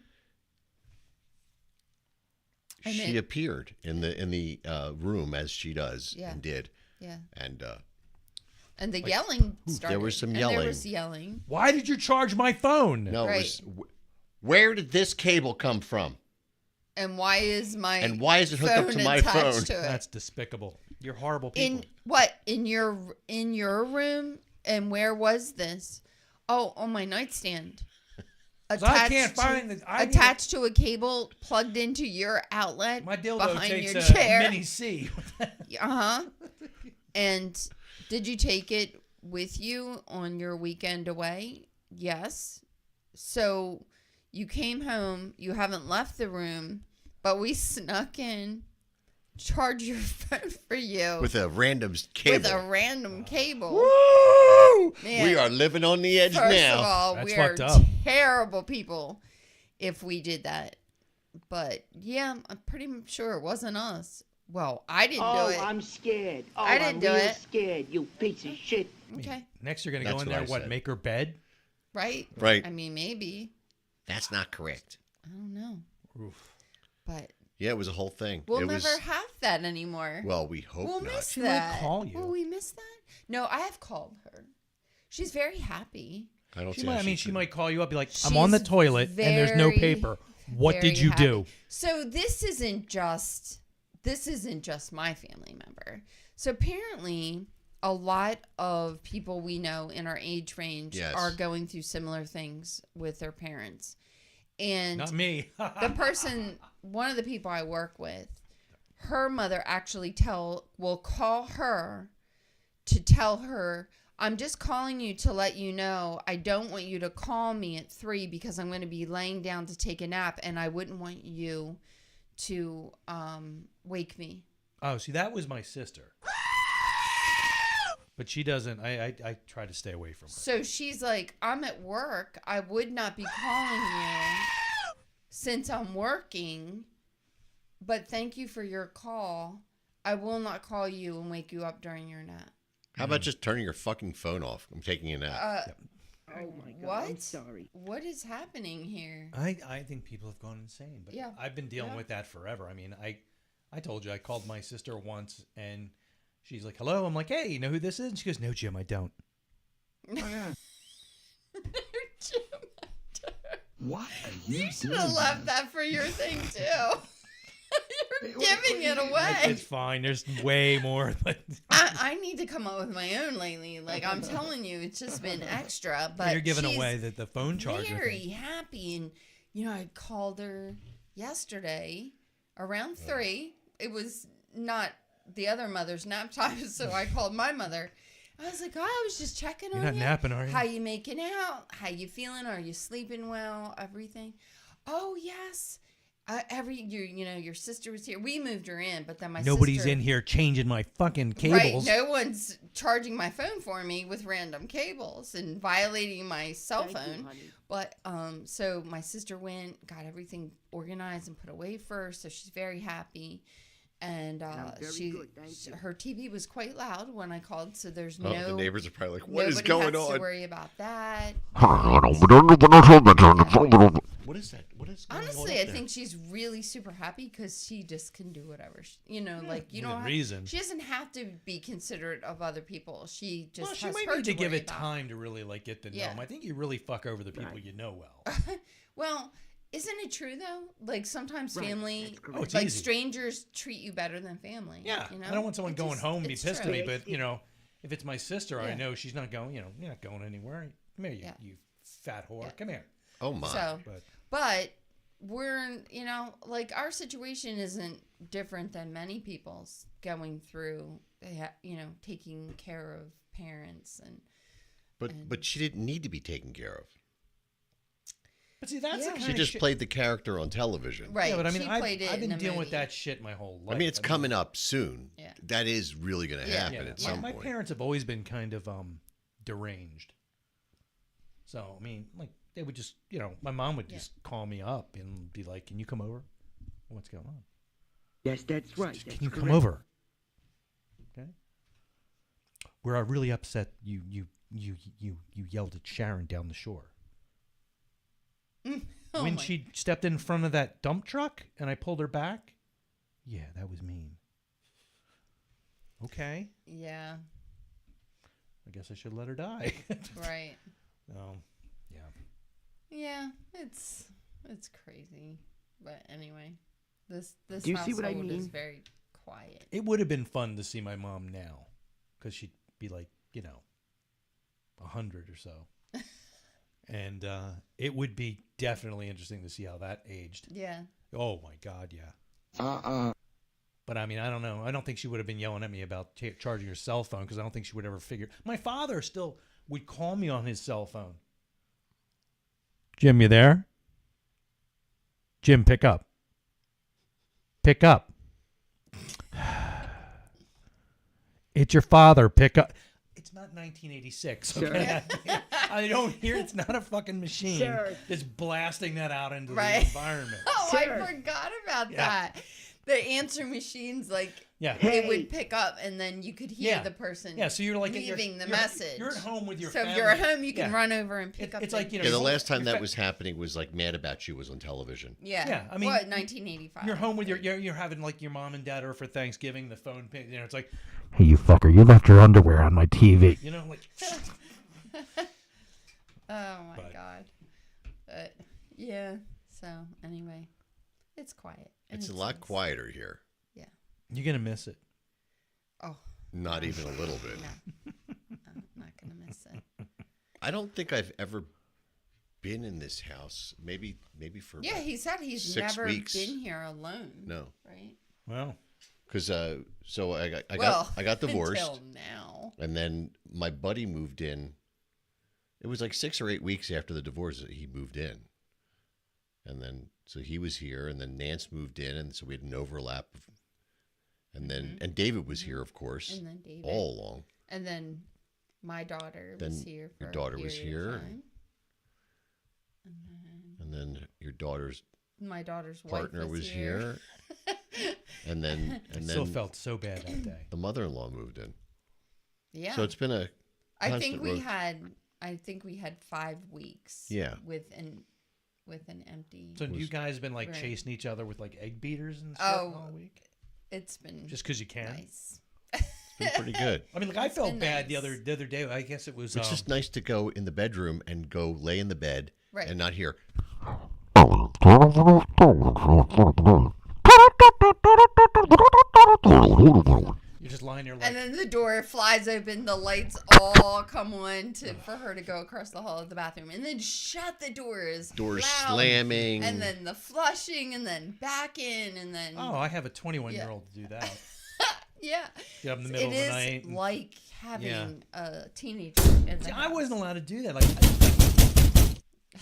She appeared in the room as she does Yeah. and did. Yeah. And the yelling started. there was some and yelling. There was yelling. Why did you charge my phone? no, Right. it was where did this cable come from? And why is my And why is it hooked up phone to my attached phone? to it? That's despicable. You're horrible people. In what? In your room? And where was this? Oh, on my nightstand. 'Cause I can't find the- I need- attached to a cable plugged into your outlet My dildo behind takes your a chair. mini C. Uh-huh. And did you take it with you on your weekend away? Yes. So you came home, you haven't left the room, but we snuck in, charge your phone for you With a random cable. with a random cable. Woo! Man. We are living on the edge First now. of all, That's we are fucked up. terrible people if we did that. But yeah, I'm pretty sure it wasn't us. Well, I didn't do it. I'm scared. Oh, I didn't I'm do real it. scared, you piece of shit. Okay, Next, you're gonna That's go in what there. I What? said. Make her bed? right? Right. I mean, maybe. That's not correct. I don't know. Oof. But Yeah, it was a whole thing. we'll it never was, have that anymore. well, we hope We'll not. miss She might that. call you. Will we miss that? No, I have called her. She's very happy. I don't She see might. how I mean, she could- might call you up, be like, "I'm on the She's toilet and there's no very, paper. What very did you happy. do?" So this isn't just my family member. So apparently a lot of people we know in our age range Yes. are going through similar things with their parents. And Not me. one of the people I work with, her mother actually will call her to tell her, "I'm just calling you to let you know I don't want you to call me at 3 because I'm going to be laying down to take a nap and I wouldn't want you to wake me." Oh, see, that was my sister. But she doesn't. I try to stay away from her. So she's like, "I'm at work. I would not be calling you since I'm working, but thank you for your call. I will not call you and wake you up during your nap." How about just turning your fucking phone off? I'm taking a nap. Oh my God, What? I'm sorry. What is happening here? I think people have gone insane. But Yeah. I've been dealing Yeah. with that forever. I mean, I told you I called my sister once and she's like, "Hello." I'm like, "Hey, you know who this is?" And she goes, "No, Jim, I don't." What are you You should doing? have left that for your thing too. You're giving it away. It's fine. There's way more. But I need to come up with my own lately. Like I'm telling you, it's just been extra. But you're giving she's away the phone charger. very Thing. happy, and I called her yesterday around 3. It was not the other mother's nap time, so I called my mother. I was like, I was just checking You're on not you. napping, are you? How you making out? How you feeling? Are you sleeping well? Everything. Oh yes. Your sister was here. We moved her in, but then my Nobody's sister, in here changing my fucking cables. Right, no one's charging my phone for me with random cables and violating my cell Thank you, phone. honey. But so my sister went, got everything organized and put away first, so she's very happy. And very good, thank you. her TV was quite loud when I called, so there's Oh, no the neighbors are probably like, "What is nobody going has to on?" worry about that. What is that? What is going on Honestly, up I there? think she's really super happy because she just can do whatever. You within don't reason. She doesn't have to be considerate of other people. She just Well, she has might her need to give worry it about. time to really get to know Yeah. them. I think you really fuck over the people you know well. Well, isn't it true though? Like sometimes Right, family, that's correct. Oh, it's like easy. strangers, treat you better than family. Yeah, you know? I don't want someone It going just- home and be it's pissed true. at me. But if it's my sister, I Yeah. know she's not going. You're not going anywhere. Come here, Yeah. you fat whore. Yeah. Come here. Oh my! So, But but we're like our situation isn't different than many people's going through. Taking care of parents and. But she didn't need to be taken care of. see, that's Yeah. the kind She of just shit. played the character on television. Right. Yeah, but I mean, she I've played it been in a dealing with movie. that shit my whole life. I mean, it's coming up soon. Yeah. That is really going to Yeah. happen at my, some my point. parents have always been kind of deranged. So I mean, like they would just, my mom would just call me up and be like, "Can you come over? What's going on? Yes, that's right. Just, That's can you come correct. over?" Okay. We're really upset. You yelled at Sharon down the shore. Oh when my- she stepped in front of that dump truck and I pulled her back. Yeah, that was mean. Okay. Yeah. I guess I should let her die. Right. Yeah. Yeah. It's crazy, but anyway, this Do you see what I household is mean? very quiet. It would have been fun to see my mom now, because she'd be like, 100 or so. And it would be definitely interesting to see how that aged. Yeah. Oh my God, yeah. But I mean, I don't know. I don't think she would have been yelling at me about charging her cell phone, because I don't think she would ever figure. My father still would call me on his cell phone. Jim, you there? Jim, pick up. Pick up. It's your father. Pick up. It's not 1986. Sure. Okay? I don't hear. It's not a fucking machine. Sure. It's blasting that out into the Right. environment. Oh, Sure. I forgot about Yeah. that. The answer machines, like, Yeah. it Hey. would pick up, and then you could hear Yeah. the person Yeah. So you're like leaving the you're- message. You're at home with your. So if family. you're at home, you can Yeah. run over and pick up. It's the- like, you know, Yeah, the your- last time your that fa- was happening was like Mad About You was on television. Yeah. Yeah, I mean, what, 1985? You're home with you're having like your mom and dad over for Thanksgiving. The phone ping. You know, it's like, Hey, you fucker, you left your underwear on my TV. you know, like. Oh my But- god. But yeah. So anyway, it's quiet. and It's a lot nice. quieter here. You're gonna miss it. Oh Not even a little bit. no, I'm not gonna miss it. I don't think I've ever been in this house. Maybe for Yeah, about he said he's 6 never weeks. been here alone. No, Right. Well, because so I got Well, I got divorced, until now. and then my buddy moved in. It was like 6 or 8 weeks after the divorce that he moved in, and then so he was here, and then Nance moved in, and so we had an overlap. And then and David was here, of course, And then David. all along. And then my daughter Then was here. For your daughter was a period of here. time. And then your daughter's My daughter's partner wife was here. and I then still felt so bad that day. the mother-in-law moved in. Yeah. So it's been a I constant think we road- had 5 weeks. Yeah. With an empty. So you guys been like Right. chasing each other with like egg beaters and stuff all Oh, week? it's been Just because you can. nice. It's been pretty good. I mean, like I felt been bad nice. the other day. I guess it was. It's just nice to go in the bedroom and go lay in the bed Right. and not hear. you're just lying there like. And then the door flies open, the lights all come on for her to go across the hall of the bathroom, and then shut the doors. Doors loud, slamming. And then the flushing, and then back in, and then Oh, I have a 21-year-old to do that. yeah. Get up in the middle It of the is night. and- like having Yeah. a teenager. In the See, I house. wasn't allowed to do that.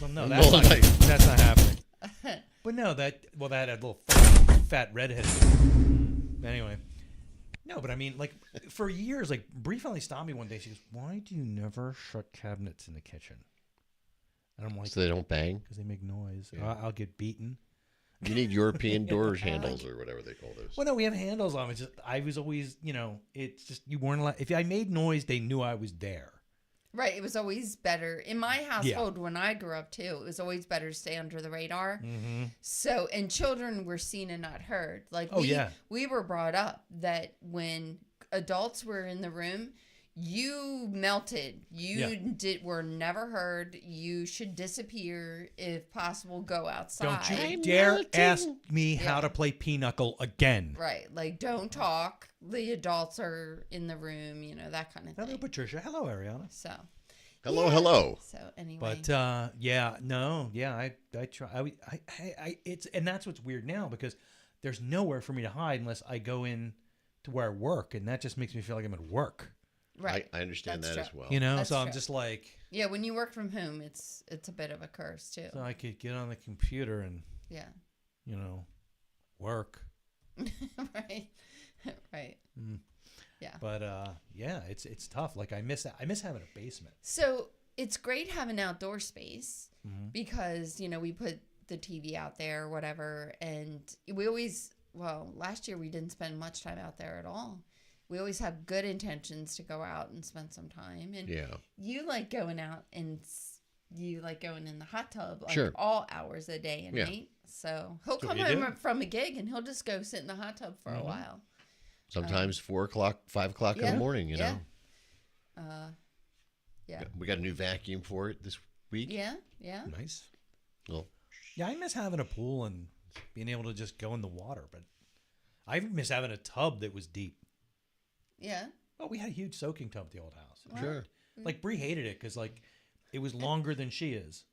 Well, no, In the that's middle not, of the night. that's not happening. But no, that had a little fat redhead. Anyway, no, but I mean, like for years, like Bree finally stopped me one day. She goes, "Why do you never shut cabinets in the kitchen?" And I'm like, So they don't bang? because they make noise. Yeah. I'll get beaten. You need European door handles or whatever they call those. Well, no, we have handles on. It's just I was always, it's just you weren't allowed. If I made noise, they knew I was there. Right. It was always better in my household when I grew up too. It was always better to stay under the radar. Mm-hmm. So, and children were seen and not heard. Like Oh, yeah. we were brought up that when adults were in the room, you melted. You were never heard. You should disappear if possible. Go outside. Don't you dare ask me how to play pinochle again. Right. Like, don't talk. The adults are in the room, that kind of thing. Hello, Patricia. Hello, Ariana. So, Hello. so anyway. But I try. It's and that's what's weird now because there's nowhere for me to hide unless I go in to where I work, and that just makes me feel like I'm at work. right. I understand That's that true. as well. That's So I'm true. just like, Yeah, when you work from home, it's a bit of a curse too. so I could get on the computer and Yeah. work. Right. Right. Yeah. But it's tough. Like I miss having a basement. So it's great having outdoor space Mm-hmm. because we put the TV out there or whatever, and we always last year we didn't spend much time out there at all. We always have good intentions to go out and spend some time, and Yeah. you like going out and you like going in the hot tub like Sure. all hours of the day and Yeah. night. So he'll That's what come you home do. from a gig and he'll just go sit in the hot tub for a while. Sometimes 4 o'clock, 5 o'clock in yeah, the morning, yeah. know. Yeah. We got a new vacuum for it this week. Yeah. Yeah. Nice. Well, Yeah, I miss having a pool and being able to just go in the water, but I miss having a tub that was deep. Yeah. Oh, we had a huge soaking tub at the old house. sure. Like Bree hated it because like it was longer than she is.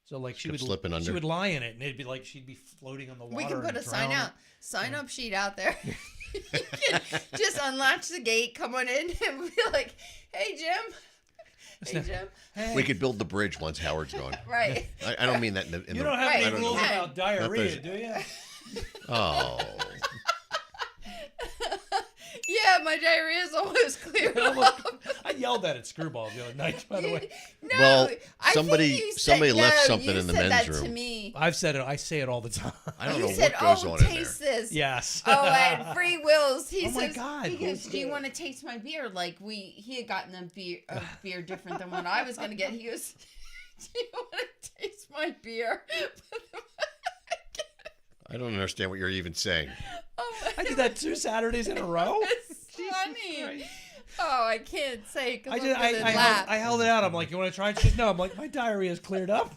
So like she kept would slipping she under. would lie in it and it'd be like she'd be floating on the water. We can put and a sign drown. up sheet out there. You can just unlatch the gate, come on in, and be like, "Hey, Jim. Hey, Jim." Hey, We could build the bridge once Howard's gone. Right. I don't mean that in you the. don't have Right. any I don't rules know. about diarrhea, Not do you? Oh. Yeah, my diarrhea is almost cleared Almost- up. I yelled at it Screwball the other night, by the way. No, Well, I somebody- think you said, somebody left no, something you in the said men's that to room. me. I've said it. I say it all the time. I don't You know said, what goes "Oh, on in there. taste this." Yes. Oh, and Free Wills. He Oh my says, God, he goes, who's "Do you that? want to taste my beer?" Like he had gotten a beer different than what I was gonna get. He goes, "Do you want to taste my beer?" I don't understand what you're even saying. Oh I did that 2 Saturdays in a row. It's funny. Oh, I can't say it I because did. I held it out. I'm like, you want to try it? She goes, no. I'm like, my diarrhea is cleared up.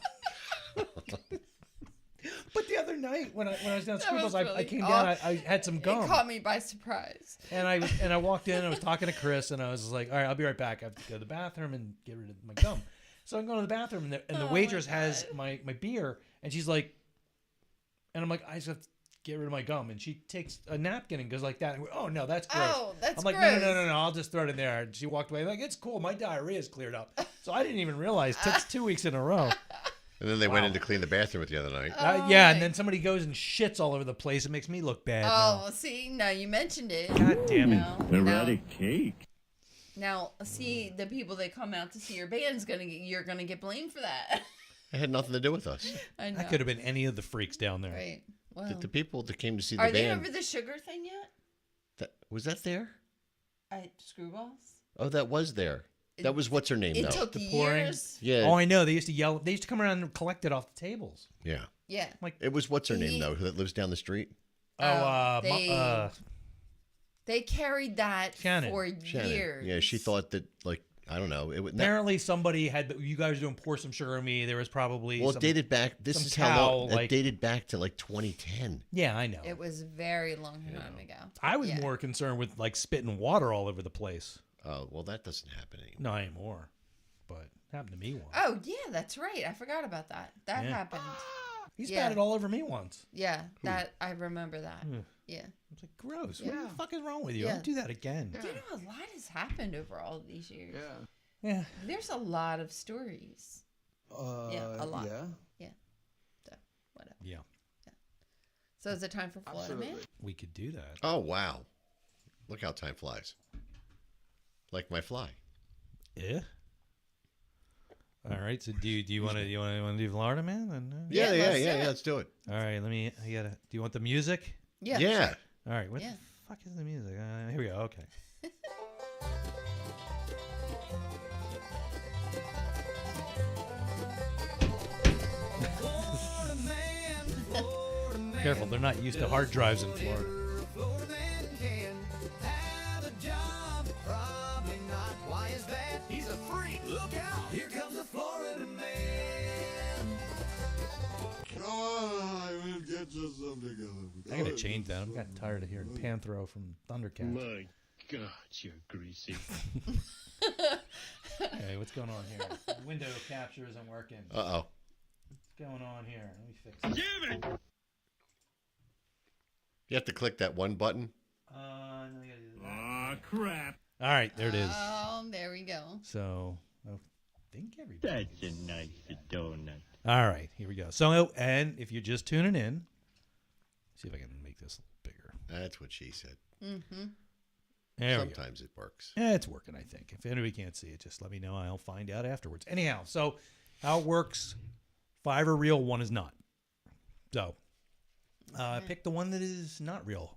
But the other night when I was down at That was Screwballs, I really came down. off. I had some gum. It caught me by surprise. And I walked in. I was talking to Chris, and I was like, "All right, I'll be right back. I have to go to the bathroom and get rid of my gum." So I'm going to the bathroom, and the Oh, waitress my has God. my beer, and she's like, and I'm like, "I just have to get rid of my gum," and she takes a napkin and goes like that. And oh no, that's gross. Oh, that's I'm like, gross. no, I'll just throw it in there. And she walked away like, "It's cool. My diarrhea is cleared up." So I didn't even realize. Took 2 weeks in a row. And then they went in to clean the bathroom with the other night. Yeah, and then somebody goes and shits all over the place. It makes me look bad. Oh, see, now you mentioned it. God damn it. Erotic cake. Now, see, the people that come out to see your band's you're gonna get blamed for that. It had nothing to do with us. I know. That could have been any of the freaks down there. Right. Well, The people that came to see the are they band. over the sugar thing yet? Was that there? At Screwballs? Oh, that was there. That was what's her name It though. took The pouring. years. Yeah. Oh, I know. They used to yell. They used to come around and collect it off the tables. Yeah. Yeah. Like It was what's her name though, that lives down the street. They carried that Shannon. for Shannon. years. Yeah, she thought that like I don't know. It would apparently somebody had. You guys were doing pour some sugar on me. There was probably. Well, it some, dated back. This some is how cow, long. like- It dated back to like 2010. Yeah, I know. It was a very long time ago. I was Yeah. more concerned with like spitting water all over the place. Oh well, that doesn't happen anymore. Not anymore, but it happened to me once. Oh, yeah, that's right. I forgot about that. That Yeah. happened. He Yeah. spat it all over me once. Yeah, that I remember that. Hmm. Yeah. I was like, gross. Yeah. What the fuck is wrong with you? Yeah. Don't do that again. You know, a lot has happened over all these years. Yeah. There's a lot of stories. Yeah, a lot. Yeah. So, whatever. Yeah. So is it time for Florida Man? We could do that. Oh wow, look how time flies. Like my fly. Yeah. All right. So do you want to do Florida Man? Then, Yeah, let's do it. Let's do it. All right. Do you want the music? Yeah. Yeah. sure. All right. What Yeah. the fuck is the music? Here we go. Okay. Careful, they're not used to hard drives in Florida. I gotta change that. I'm getting tired of hearing Panthro from Thundercats. My God, you're greasy. Okay, what's going on here? Window capture isn't working. Uh-oh. What's going on here? Let me fix it. Damn it! You have to click that one button. No, you gotta do that. Aw, crap. All right, there it is. Oh, there we go. So, I think everybody. That's a nice donut. All right, here we go. So, and if you're just tuning in, see if I can make this a little bigger. That's what she said. Mm-hmm. There we go. Sometimes it works. Yeah, it's working, I think. If anybody can't see it, just let me know. I'll find out afterwards. Anyhow, so how it works, 5 are real, 1 is not. So, pick the one that is not real.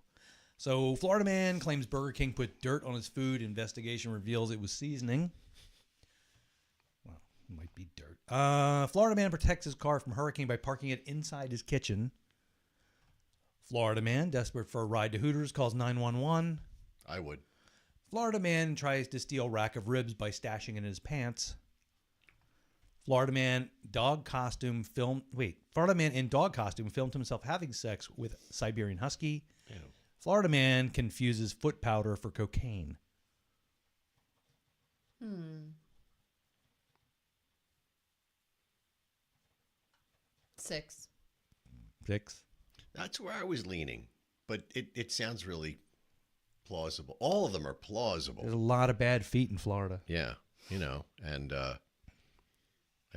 So, Florida man claims Burger King put dirt on his food. Investigation reveals it was seasoning. Well, it might be dirt. Florida man protects his car from hurricane by parking it inside his kitchen. Florida man, desperate for a ride to Hooters, calls 911. I would. Florida man tries to steal rack of ribs by stashing in his pants. Florida man Florida man in dog costume filmed himself having sex with Siberian husky. Ew. Florida man confuses foot powder for cocaine. 6. 6. That's where I was leaning. But it sounds really plausible. All of them are plausible. There's a lot of bad feet in Florida. Yeah. And I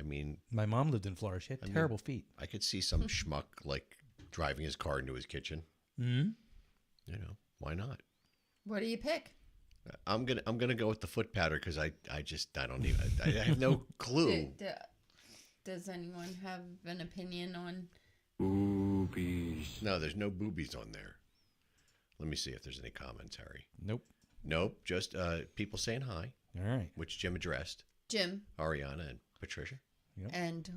mean, My mom lived in Florida. She had terrible feet. I could see some schmuck like driving his car into his kitchen. Mm-hmm. Why not? What do you pick? I'm gonna go with the foot powder because I don't even I have no clue. Does anyone have an opinion on? Boobies. No, there's no boobies on there. Let me see if there's any commentary. Nope. Just people saying hi. All right. Which Jim addressed. Jim. Ariana and Patricia. Yep. And.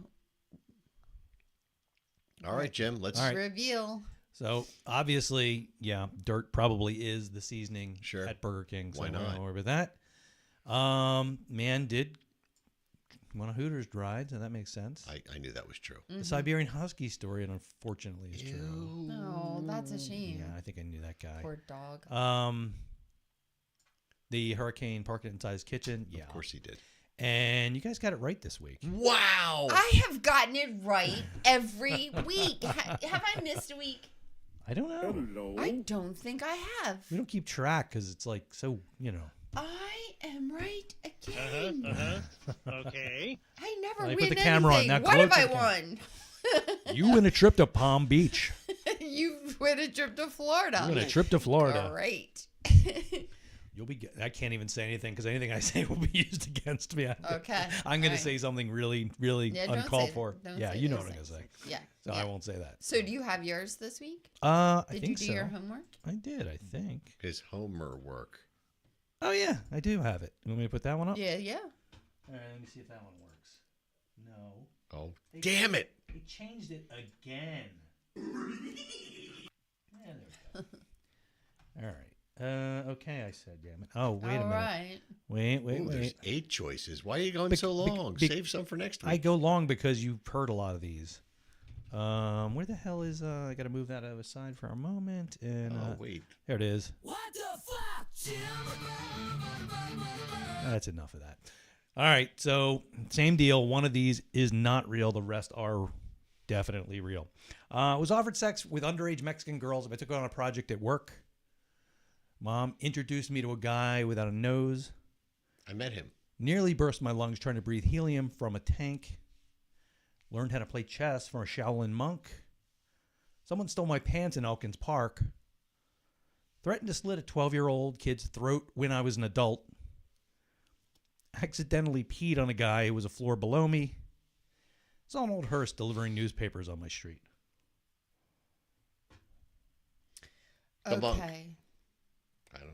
All right, Jim. Let's reveal. So obviously, yeah, dirt probably is the seasoning at Burger King. So Why not? Don't worry about that. Man did one of Hooters dried, so that makes sense. I knew that was true. The Siberian Husky story, unfortunately, is true. Oh, that's a shame. Yeah, I think I knew that guy. Poor dog. The Hurricane parked it inside his kitchen. Yeah, Of course he did. And you guys got it right this week. Wow! I have gotten it right every week. Have I missed a week? I don't know. Hello. I don't think I have. We don't keep track because it's like so, I am right again. Okay. I never Like, win put the camera on. anything. Now What close have I the camera. won? You win a trip to Palm Beach. You win a trip to Florida. You win a trip to Florida. Great. You'll be. I can't even say anything because anything I say will be used against me. Okay. I'm going All to say something really, really don't uncalled say for. that. Don't Yeah, say you know those what I'm going to say. Yeah. So I won't say that. So do you have yours this week? I Did think you do so. your homework? I did. I think. His Homer work. Oh yeah, I do have it. You want me to put that one up? Yeah. All right. Let me see if that one works. No. Oh, damn it! He changed it again. Yeah, there we go. All right. Okay, I said, damn it. Oh, wait a minute. All right. Wait. Ooh, there's 8 choices. Why are you going so long? Save some for next week. I go long because you've heard a lot of these. Where the hell is I got to move that aside for a moment. And wait. There it is. What the fuck, Jim? That's enough of that. All right, so same deal. One of these is not real. The rest are definitely real. Was offered sex with underage Mexican girls if I took on a project at work. Mom introduced me to a guy without a nose. I met him. Nearly burst my lungs trying to breathe helium from a tank. Learned how to play chess from a Shaolin monk. Someone stole my pants in Elkins Park. Threatened to slit a 12-year-old kid's throat when I was an adult. Accidentally peed on a guy who was a floor below me. Saw an old hearse delivering newspapers on my street. The monk. Okay. I don't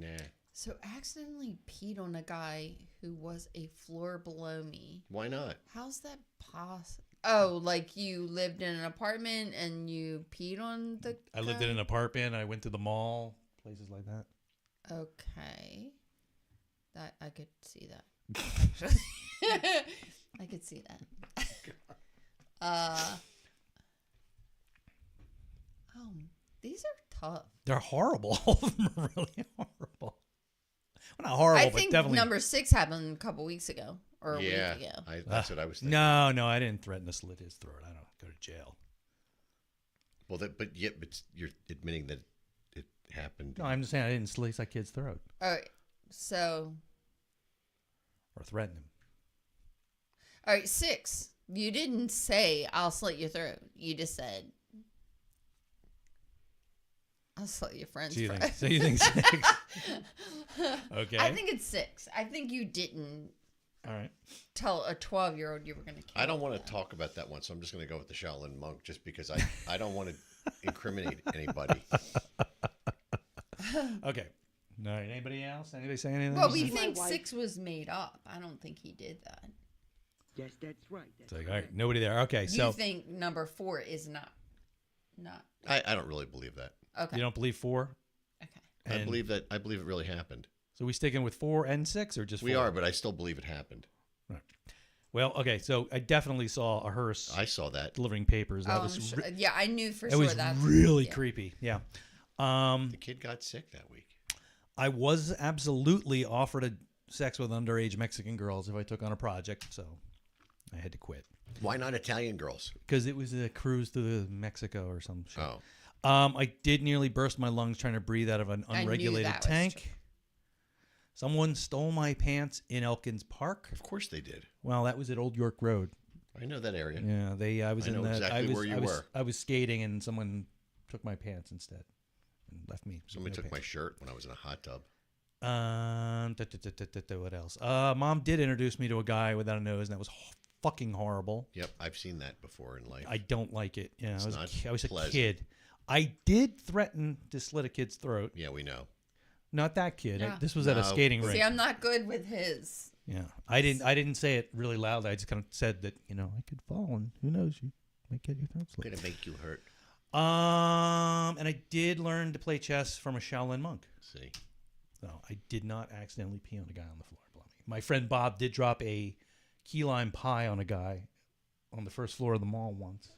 know. Nah. So accidentally peed on a guy who was a floor below me. Why not? How's that possible? Oh, like you lived in an apartment and you peed on the I lived in an apartment. I went to the mall, places like that. Okay. That I could see that. Actually. I could see that. These are tough. They're horrible. All of them are really horrible. Well, not horrible, I but think definitely. number 6 happened a couple weeks ago or a week ago. That's what I was thinking. No, I didn't threaten to slit his throat. I don't go to jail. Well, but you're admitting that it happened. No, I'm just saying I didn't slit that kid's throat. All right. So. Or threaten him. All right, 6. You didn't say I'll slit your throat. You just said I'll slit your friend's throat. So you think 6? Okay. I think it's 6. I think you didn't. All right. Tell a 12-year-old you were going to kill I don't want them. to talk about that one, so I'm just going to go with the Shaolin monk, just because I don't want to incriminate anybody. Okay. All right. Anybody else? Anybody say anything? Well, we think 6 was made up. I don't think he did that. Yes, that's right. It's like, all right, nobody there. Okay, so You think number 4 is not. I don't really believe that. Okay. You don't believe 4? I And- believe it really happened. So we sticking with 4 and 6, or just 4? We are, but I still believe it happened. Right. Well, okay, so I definitely saw a hearse. I saw that delivering papers. That Oh, was I'm sure. Yeah, I knew for it sure was that's really yeah. creepy. Yeah. The kid got sick that week. I was absolutely offered a sex with underage Mexican girls if I took on a project, so I had to quit. Why not Italian girls? Because it was a cruise to Mexico or some shit. Oh. I did nearly burst my lungs trying to breathe out of an I knew unregulated that was tank. true. Someone stole my pants in Elkins Park. Of course they did. Well, that was at Old York Road. I know that area. Yeah, I was I in know the, exactly I was, where you I was, were. I was skating and someone took my pants instead. and left me. Somebody no took my picture. shirt when I was in a hot tub. What else? Mom did introduce me to a guy without a nose, and that was fucking horrible. Yep, I've seen that before in life. I don't like it. Yeah, It's I was not I was a pleasant. kid. I did threaten to slit a kid's throat. Yeah, we know. Not that kid. Yeah. This was at a No. skating rink. See, I'm not good with his. Yeah, I didn't say it really loud. I just kind of said that I could fall and who knows, you might get your throat slit. Gonna make you hurt. And I did learn to play chess from a Shaolin monk. See, So I did not accidentally pee on a guy on the floor. My friend Bob did drop a key lime pie on a guy on the first floor of the mall once.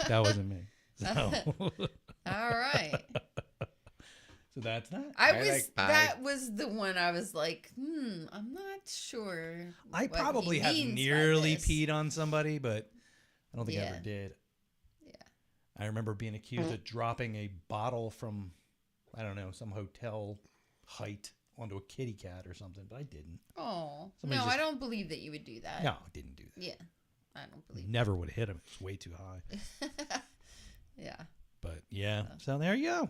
That wasn't me. So. All right. So that's that. That was the one I was like, I'm not sure. I what probably he have means by nearly this. peed on somebody, but I don't think I Yeah. ever did. Yeah. I remember being accused of dropping a bottle from, I don't know, some hotel height onto a kitty cat or something, but I didn't. Oh. Somebody No, just- I don't believe that you would do that. No, I didn't do that. Yeah. I don't believe Never would have hit him. It's way too high. Yeah. But yeah, so there you go.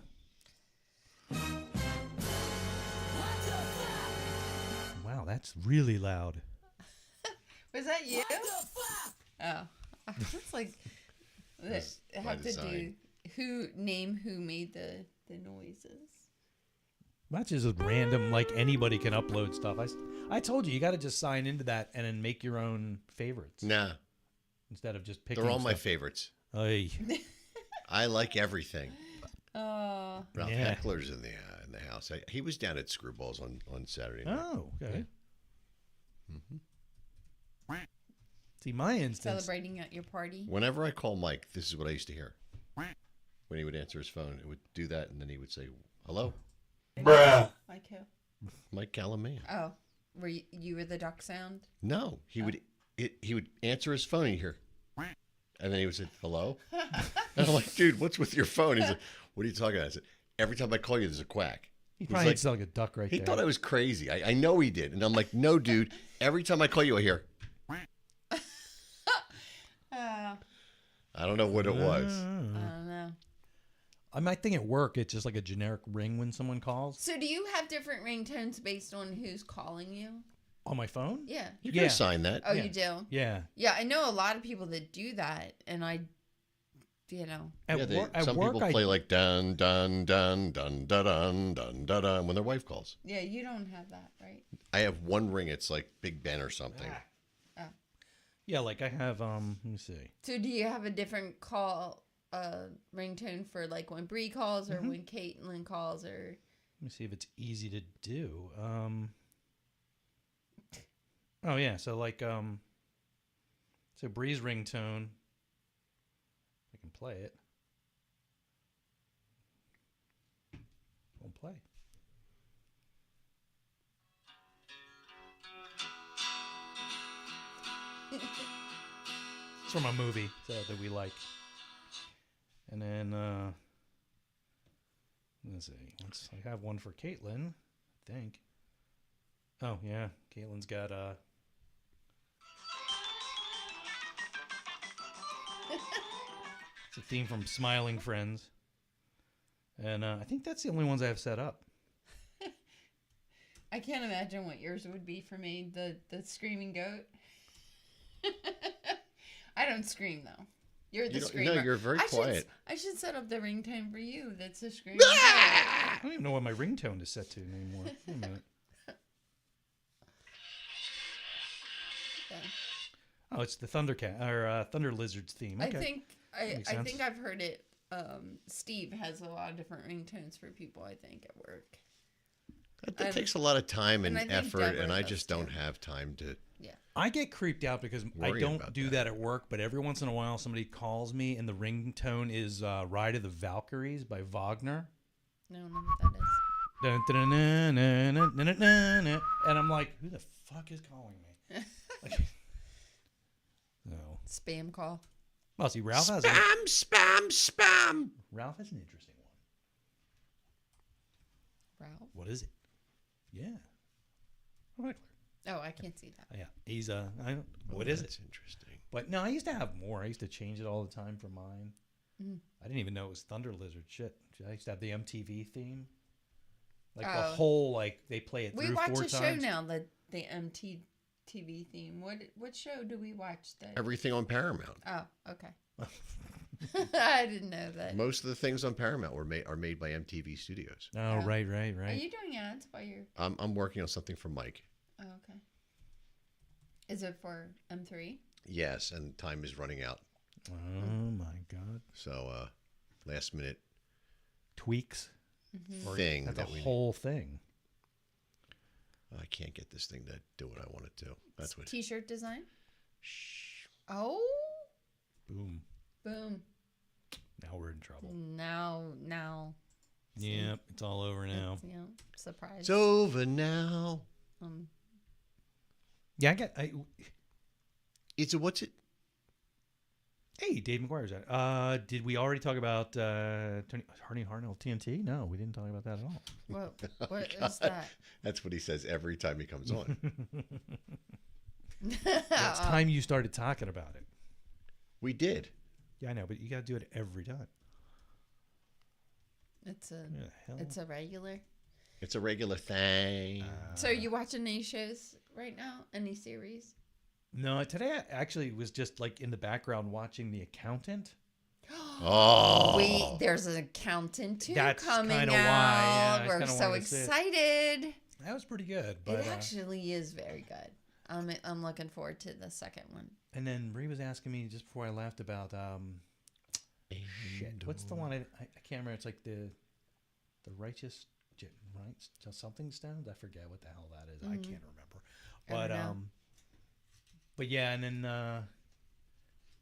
Wow, that's really loud. Was that you? Oh. It's like That's I by have to design. do who made the noises. That's just random, like anybody can upload stuff. I told you got to just sign into that and then make your own favorites. Nah, Instead of just picking they're all my stuff. favorites. Ay. I like everything. Oh. Ralph Yeah. Heckler's in the house. He was down at Screwballs on Saturday night. Oh, okay. Mm-hmm. See, my instance. Celebrating at your party. Whenever I call Mike, this is what I used to hear. When he would answer his phone, it would do that, and then he would say, "Hello, Bruh. Like who? Mike Calamea." Oh, were you were the duck sound? No, he would answer his phone, and you hear, and then he would say, "Hello," and I'm like, "Dude, what's with your phone?" He's like, "What are you talking about?" I said, "Every time I call you, there's a quack." He He's probably like, sounded like a duck right he there. thought I was crazy. I know he did, and I'm like, "No, dude. Every time I call you, I hear." I don't know what it was. I don't know. I might think at work it's just like a generic ring when someone calls. So do you have different ringtones based on who's calling you? On my phone? Yeah. You can assign that. Oh, Yeah. you do? Yeah. Yeah, I know a lot of people that do that, and At Some work, people play like dun dun dun dun dun dun dun dun dun when their wife calls. Yeah, you don't have that, right? I have one ring. It's like Big Ben or something. Yeah, like I have. Let me see. So do you have a different call ringtone for like when Bree calls or when Caitlin calls or? Let me see if it's easy to do. Oh yeah, so like so Bree's ringtone. I can play it. Won't play. It's from a movie that we like. And then let's see. I have one for Caitlin, I think. Oh yeah, Caitlin's got it's a theme from Smiling Friends. And I think that's the only ones I have set up. I can't imagine what yours would be for me. The screaming goat. I don't scream though. You're the You don't- screamer. no, you're very quiet. I should set up the ringtone for you. That's a screaming. I don't even know what my ringtone is set to anymore. Wait a minute. Oh, it's the Thundercat or Thunder Lizards theme. Okay. I think Makes I sense. think I've heard it. Steve has a lot of different ringtones for people. I think at work. That takes a lot of time and, I think effort, Deborah and I does just don't have time to. Yeah. I get creeped out because I Worry don't about do that at work, but every once in a while somebody calls me and the ringtone is Ride of the Valkyries by Wagner. I don't know what that is. Dun, dun, dun, dun, dun, dun, dun, dun, dun. And I'm like, who the fuck is calling me? Like, no. Spam call. Well, see, Ralph has spam. Ralph has an interesting one. Ralph. What is it? Yeah. Heckler. Oh, I can't see that. Yeah, he's what is it? That's interesting. But no, I used to have more. I used to change it all the time for mine. I didn't even know it was Thunder Lizard. Shit. I used to have the MTV theme. Like the Oh. whole, like, they play it We through watch 4 a show times. now, the MTV theme. What show do we watch? Everything on Paramount. Oh, okay. I didn't know that. Most of the things on Paramount are made by MTV Studios. Oh, right. Are you doing ads while you're? I'm working on something for Mike. Oh, okay. Is it for M3? Yes, and time is running out. Oh, my God. So, last minute tweaks. Mm-hmm. Thing That's that a we whole thing. I can't get this thing to do what I want it to. That's what. T-shirt design. Oh. Boom. Boom. Now we're in trouble. Now. Yep, it's all over now. Yeah, surprise. It's over now. Yeah, what's it? Hey, Dave McGuire's at. Did we already talk about Harney Harnell TNT? No, we didn't talk about that at all. What is that? That's what he says every time he comes on. It's time you started talking about it. We did. Yeah, I know, but you got to do it every time. It's a regular. It's a regular thing. So are you watching any shows right now? Any series? No, today I actually was just like in the background watching The Accountant. Oh, there's an Accountant too That's coming kinda out. why, yeah, We're so excited. That was pretty good. But, it actually is very good. I'm looking forward to the second one. And then Bree was asking me just before I left about shit. What's the one? I can't remember. It's like the righteous rights something stones. I forget what the hell that is. I can't remember. But yeah, and then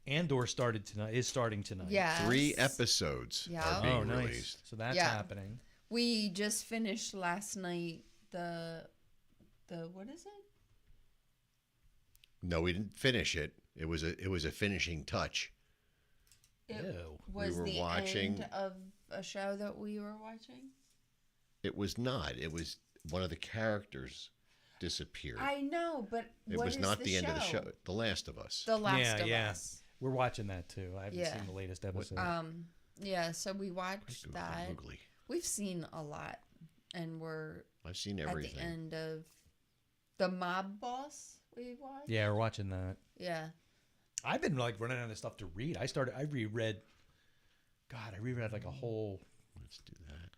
Andor is starting tonight. Yeah, 3 episodes are being released. So that's happening. We just finished last night the what is it? No, we didn't finish it. It was a finishing touch. It Ew. was We were the watching- end of a show that we were watching. It was not. It was one of the characters disappeared. I know, but It what was is not the end show? of the show. The Last of Us. The Last of Us. We're watching that too. I haven't seen the latest episode. Yeah, so we watched that. Googly. We've seen a lot, and we're I've seen everything. at the end of the Mob Boss. We watched. Yeah, we're watching that. Yeah. I've been like running out of stuff to read. I reread like a whole. Let's do that.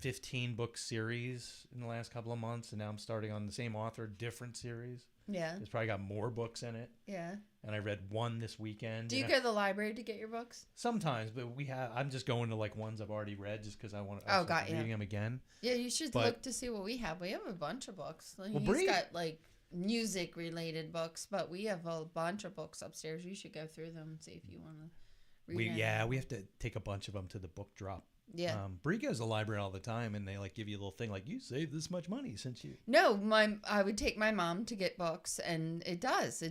15-book series in the last couple of months, and now I'm starting on the same author, different series. Yeah. It's probably got more books in it. Yeah. And I read one this weekend. Do you go to the library to get your books? Sometimes, but I'm just going to like ones I've already read just because I want to. Got you. Reading them again. Yeah, you should look to see what we have. We have a bunch of books. Like, Well, he's got like music related books, but we have a bunch of books upstairs. You should go through them and see if you want to read We have to take a bunch of them to the book drop. Yeah. Bree goes to the library all the time, and they like give you a little thing like, you saved this much money since you. No, I would take my mom to get books, and it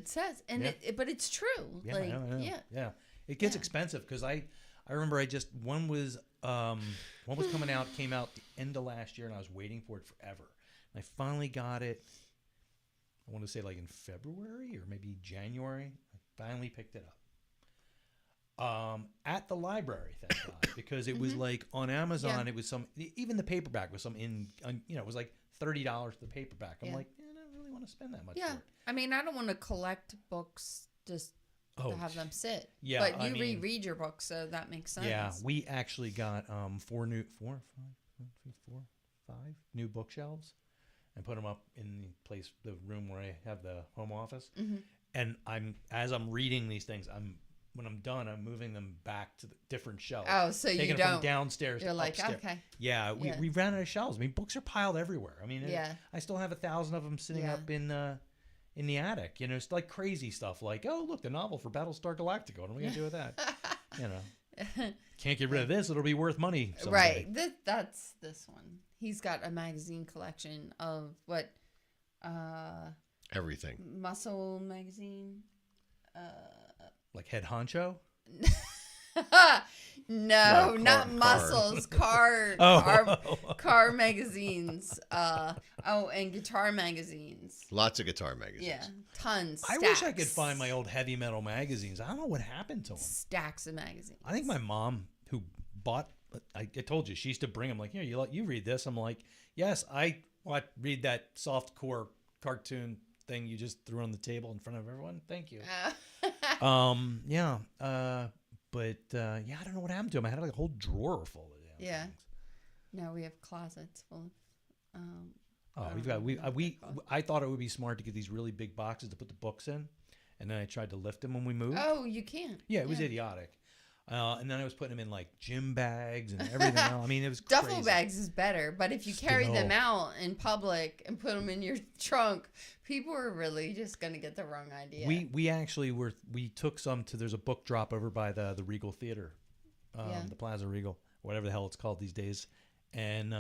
says, and but it's true. Yeah, like, I know. Yeah. It gets expensive because I remember one was coming out, came out the end of last year, and I was waiting for it forever. And I finally got it. I want to say like in February or maybe January. I finally picked it up. At the library, thank God, because it was like on Amazon. It was even the paperback was it was like $30 the paperback. I'm like, I don't really want to spend that much. Yeah, for it. I mean, I don't want to collect books just to have them sit. Yeah, but you reread your books, so that makes sense. Yeah, we actually got 5 new bookshelves, and put them up in the room where I have the home office. Mm-hmm. And as I'm reading these things, when I'm done, I'm moving them back to the different shelves. Oh, so taking you it don't. from downstairs You're to like, upstairs. okay. Yeah, we ran out of shelves. I mean, books are piled everywhere. I mean, I still have 1,000 of them sitting up in the attic. You know, it's like crazy stuff. Like, oh, look, the novel for Battlestar Galactica. What am I gonna do with that? You know, can't get rid of this. It'll be worth money someday. Right. That's this one. He's got a magazine collection of what? Everything. Muscle magazine. Like Head Honcho. No, No, not car. muscles. Car, Oh. car magazines. And guitar magazines. Lots of guitar magazines. Yeah, tons. I wish I could stacks. find my old heavy metal magazines. I don't know what happened to them. Stacks of magazines. I think my mom, who bought, I told you, she used to bring them like, here, you read this. I'm like, yes, I read that soft core cartoon thing you just threw on the table in front of everyone. Thank you. Yeah. But yeah, I don't know what happened to them. I had like a whole drawer full of them. Yeah. No, we have closets full of. I thought it would be smart to get these really big boxes to put the books in, and then I tried to lift them when we moved. Oh, you can't. Yeah, it was idiotic. And then I was putting them in like gym bags and everything else. I mean, it was Duffel crazy. bags is better, but if you carry them out in public and put them in your trunk, people are really just gonna get the wrong idea. We took some to. There's a book drop over by the Regal Theater, the Plaza Regal, whatever the hell it's called these days, and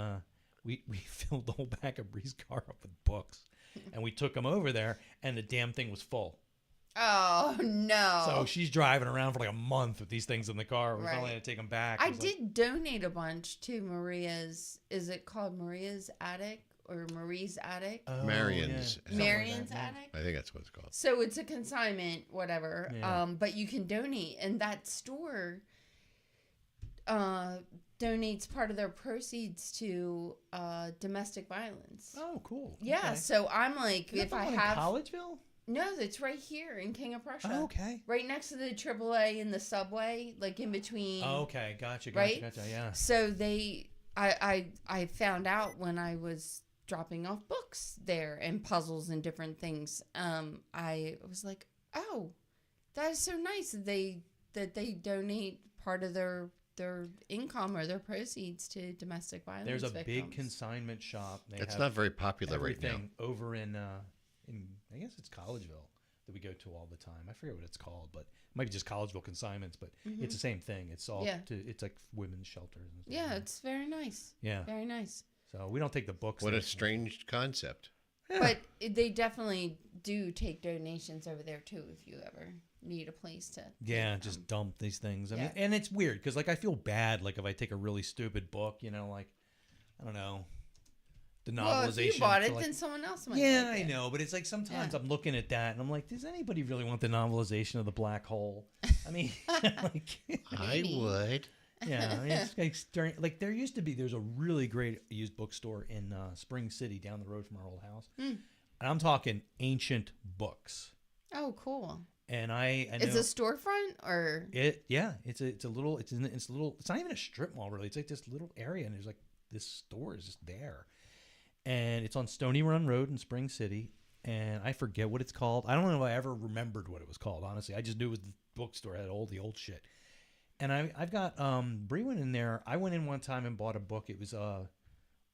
we filled the whole back of Bree's car up with books, and we took them over there, and the damn thing was full. Oh no! So she's driving around for like a month with these things in the car. We Right. finally had to take them back. I did donate a bunch to Maria's. Is it called Maria's Attic or Marie's Attic? Marion's. yeah. Marion's Attic. I think that's what it's called. So it's a consignment, whatever. Yeah. But you can donate, and that store donates part of their proceeds to domestic violence. Oh, cool. Yeah. Okay. So I'm like, Is that if the I one in have Collegeville? no, it's right here in King of Prussia. Oh, okay. Right next to the AAA and the subway, like in between. Oh, okay, gotcha. Right? Yeah. So I found out when I was dropping off books there and puzzles and different things. I was like, oh, that is so nice that they donate part of their income or their proceeds to domestic violence. There's a victims. big consignment shop. It's not very popular right now. everything over in I guess it's Collegeville that we go to all the time. I forget what it's called, but it might be just Collegeville Consignments, but it's the same thing. It's all it's like women's shelters and stuff. Yeah, it's very nice. Yeah. Very nice. So we don't take the books. What there. a strange concept. But they definitely do take donations over there too if you ever need a place to. Yeah, just dump these things. I mean, Yeah. and it's weird because like I feel bad like if I take a really stupid book, like I don't know, the novelization. Well, if you bought for, it, like- then someone else might. Yeah, take I it. know, but it's like sometimes I'm looking at that and I'm like, does anybody really want the novelization of the black hole? I mean, like, I would. yeah, I mean, it's like there's a really great used bookstore in Spring City down the road from our old house, and I'm talking ancient books. Oh, cool. And I know It's a storefront or it's a little it's not even a strip mall really. It's like this little area and there's like this store is just there. And it's on Stony Run Road in Spring City. And I forget what it's called. I don't know if I ever remembered what it was called, honestly. I just knew it was the bookstore. It had all the old shit. And I've got Bree went in there. I went in one time and bought a book. It was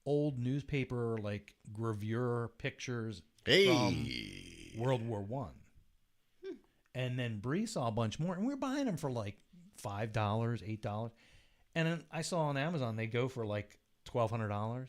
old newspaper like gravure pictures from World War One. And then Bree saw a bunch more, and we were buying them for like $5, $8. And then I saw on Amazon they go for like $1,200.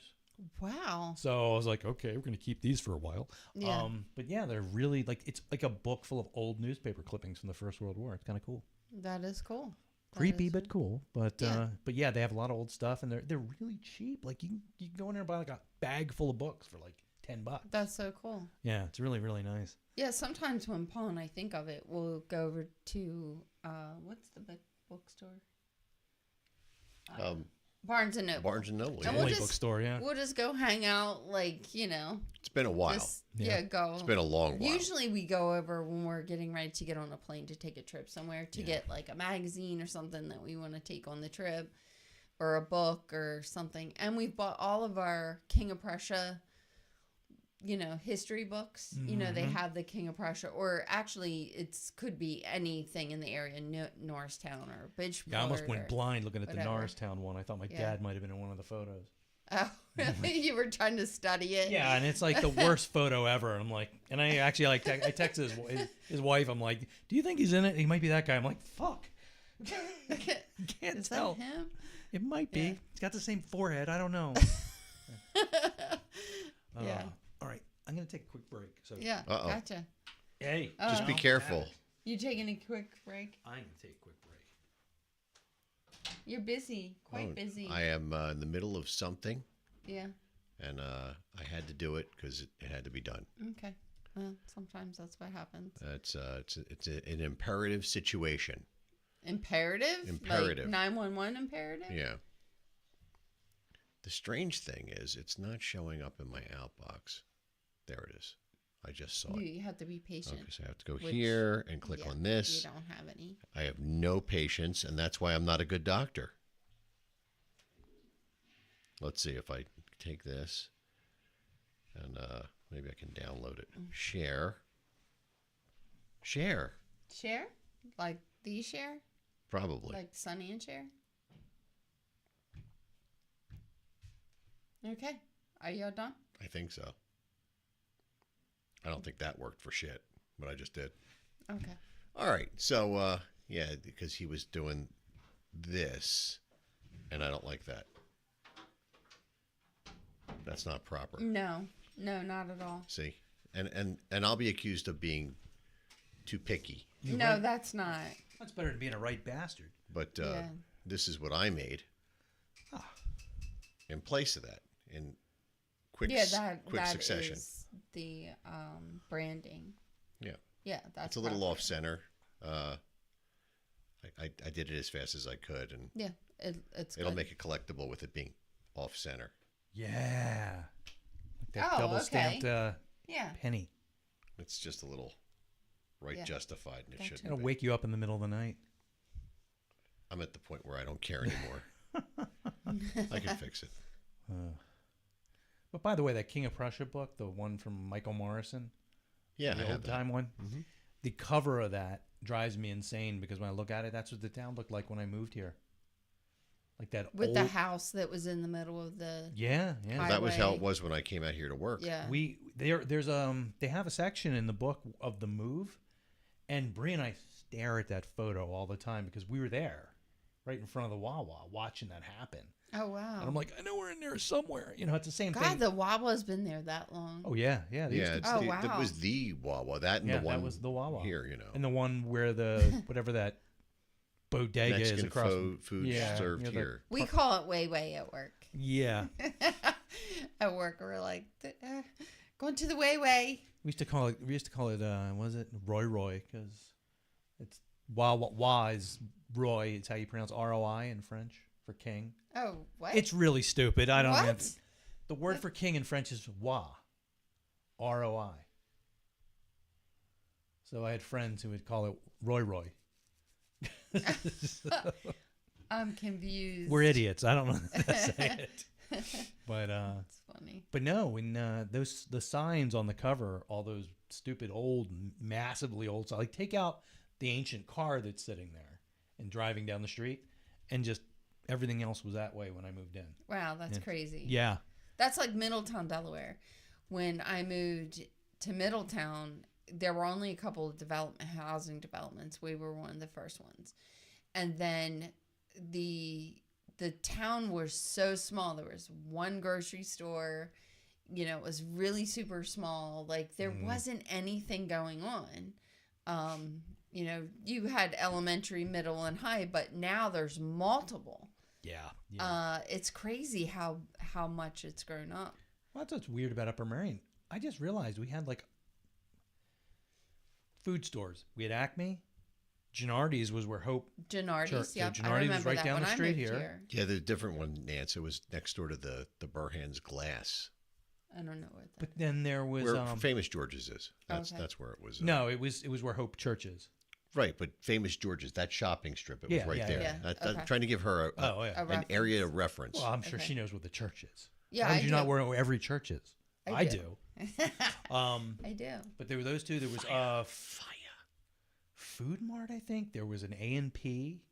wow. So I was like, okay, we're gonna keep these for a while. Yeah. But yeah, they're really like it's like a book full of old newspaper clippings from the First World War. It's kind of cool. That is cool. That Creepy is but cool. But Yeah. but yeah, they have a lot of old stuff, and they're really cheap. Like you can go in there and buy like a bag full of books for like $10. That's so cool. Yeah, it's really really nice. Yeah, sometimes when Paul and I think of it, we'll go over to what's the bookstore? Barnes and Noble. Barnes and Noble. And Yeah. we'll Only just, bookstore, yeah. We'll just go hang out, like It's been a while. go. It's been a long while. Usually we go over when we're getting ready to get on a plane to take a trip somewhere to get like a magazine or something that we want to take on the trip, or a book or something. And we've bought all of our King of Prussia, history books. They have the King of Prussia, or actually could be anything in the area, Norristown or Bridgeport. Yeah, I almost went blind looking at the whatever. Norristown one. I thought my dad might have been in one of the photos. Oh, really? You were trying to study it? Yeah, and it's like the worst photo ever. I'm like, and I actually I texted his wife. I'm like, do you think he's in it? He might be that guy. I'm like, fuck. Can't Is tell. that him? It might be. Yeah. He's got the same forehead. I don't know. Yeah. All right, I'm gonna take a quick break. So Yeah, Uh-oh. gotcha. Hey, Just be careful. You taking a quick break? I'm gonna take a quick break. You're busy, quite busy. I am in the middle of something, Yeah. and I had to do it because it had to be done. Okay. Well, sometimes that's what happens. It's an imperative situation. Imperative? Imperative. Like 911 imperative? Yeah. The strange thing is, it's not showing up in my outbox. There it is. I just saw it. You have to be patient. Okay, so I have to go which- here and click yeah, on this. You don't have any. I have no patience, and that's why I'm not a good doctor. Let's see if I take this, and maybe I can download it. Share. Share. Share? Like the share? Probably. Like Sonny and Cher? Okay. Are you all done? I think so. I don't think that worked for shit, but I just did. Okay. All right. So, yeah, because he was doing this, and I don't like that. That's not proper. No. No, not at all. See? And I'll be accused of being too picky. No, that's not. That's better than being a right bastard. But Yeah. this is what I made in place of that in quick that succession. is the branding. Yeah. Yeah, that's It's a little proper. off center. I did it as fast as I could, and Yeah, it's it'll good. make it collectible with it being off center. Yeah. Like that Oh, double stamped Yeah. penny. It's just a little right Yeah. justified, and it Gotcha. shouldn't It'll be. wake you up in the middle of the night. I'm at the point where I don't care anymore. I can fix it. But by the way, that King of Prussia book, the one from Michael Morrison, Yeah, the I have old that. time one, the cover of that drives me insane because when I look at it, that's what the town looked like when I moved here. Like that With old, the house that was in the middle of the yeah. That was how highway. it was when I came out here to work. Yeah. There's they have a section in the book of the move, and Bree and I stare at that photo all the time because we were there, right in front of the Wawa, watching that happen. Oh wow. And I'm like, I know we're in there somewhere. You know, it's the same God, thing. the Wawa's been there that long. Oh yeah, yeah. they used Yeah, to- it's Oh, that wow. was the Wawa. That and yeah, the one that was the Wawa here, you know. and the one where the whatever that bodega is Mexican across. food yeah, served yeah, the- here. We call it Way Way at work. Yeah, At work, we're like, going to the Way Way. we used to call it. Was it Roy? Because it's Wah is Roy. It's how you pronounce ROI in French for king. Oh, what? It's really stupid. I don't know. What? The word for king in French is Wa. ROI. So I had friends who would call it Roy. I'm confused. We're idiots. I don't know how to say it. But That's funny. but no, when the signs on the cover, all those stupid old, massively old, like take out the ancient car that's sitting there and driving down the street, and just everything else was that way when I moved in. Wow, that's Yeah. crazy. Yeah. That's like Middletown, Delaware. When I moved to Middletown, there were only a couple of housing developments. We were one of the first ones. And then the town was so small. There was one grocery store. You know, it was really super small. Like there wasn't anything going on. You know, you had elementary, middle, and high, but now there's multiple. Yeah. It's crazy how much it's grown up. Well, that's what's weird about Upper Marion. I just realized we had like food stores. We had Acme. Gennardi's was where Hope. Gennardi's, Church- so yep. I Gennardi's was remember right that down when the I street moved here. Yeah, the different one, Nance. It was next door to the Burhan's Glass. I don't know what that. But then there was Where Famous George's is. That's Okay. that's where it was. no, it was where Hope Church is. Right, but Famous George's, that shopping strip, it Yeah, was right yeah, there. yeah. I'm Okay. trying to give her Oh, yeah. an area of reference. Well, I'm sure Okay. she knows what the church is. Yeah, How I would you not do. know where every church is? I do. do. Um, I do. but there were those two. There was Food Mart, I think. There was an A&P.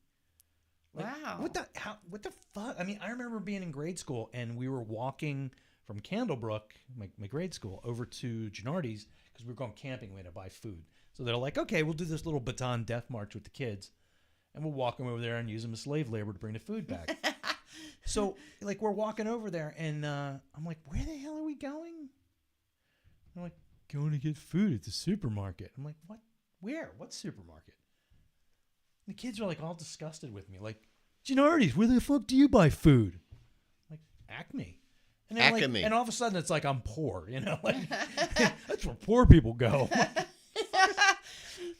Wow. What the fuck? I mean, I remember being in grade school and we were walking from Candlebrook, my grade school, over to Gennardi's because we were going camping. We had to buy food. So they're like, okay, we'll do this little baton death march with the kids, and we'll walk them over there and use them as slave labor to bring the food back. So, like, we're walking over there, and I'm like, where the hell are we going? They're like, going to get food at the supermarket. I'm like, what? Where? What supermarket? The kids are like all disgusted with me. Like, Gennardi's, where the fuck do you buy food? Like, Acme. And then, like, Acme. and all of a sudden it's like I'm poor, you know? Like, that's where poor people go.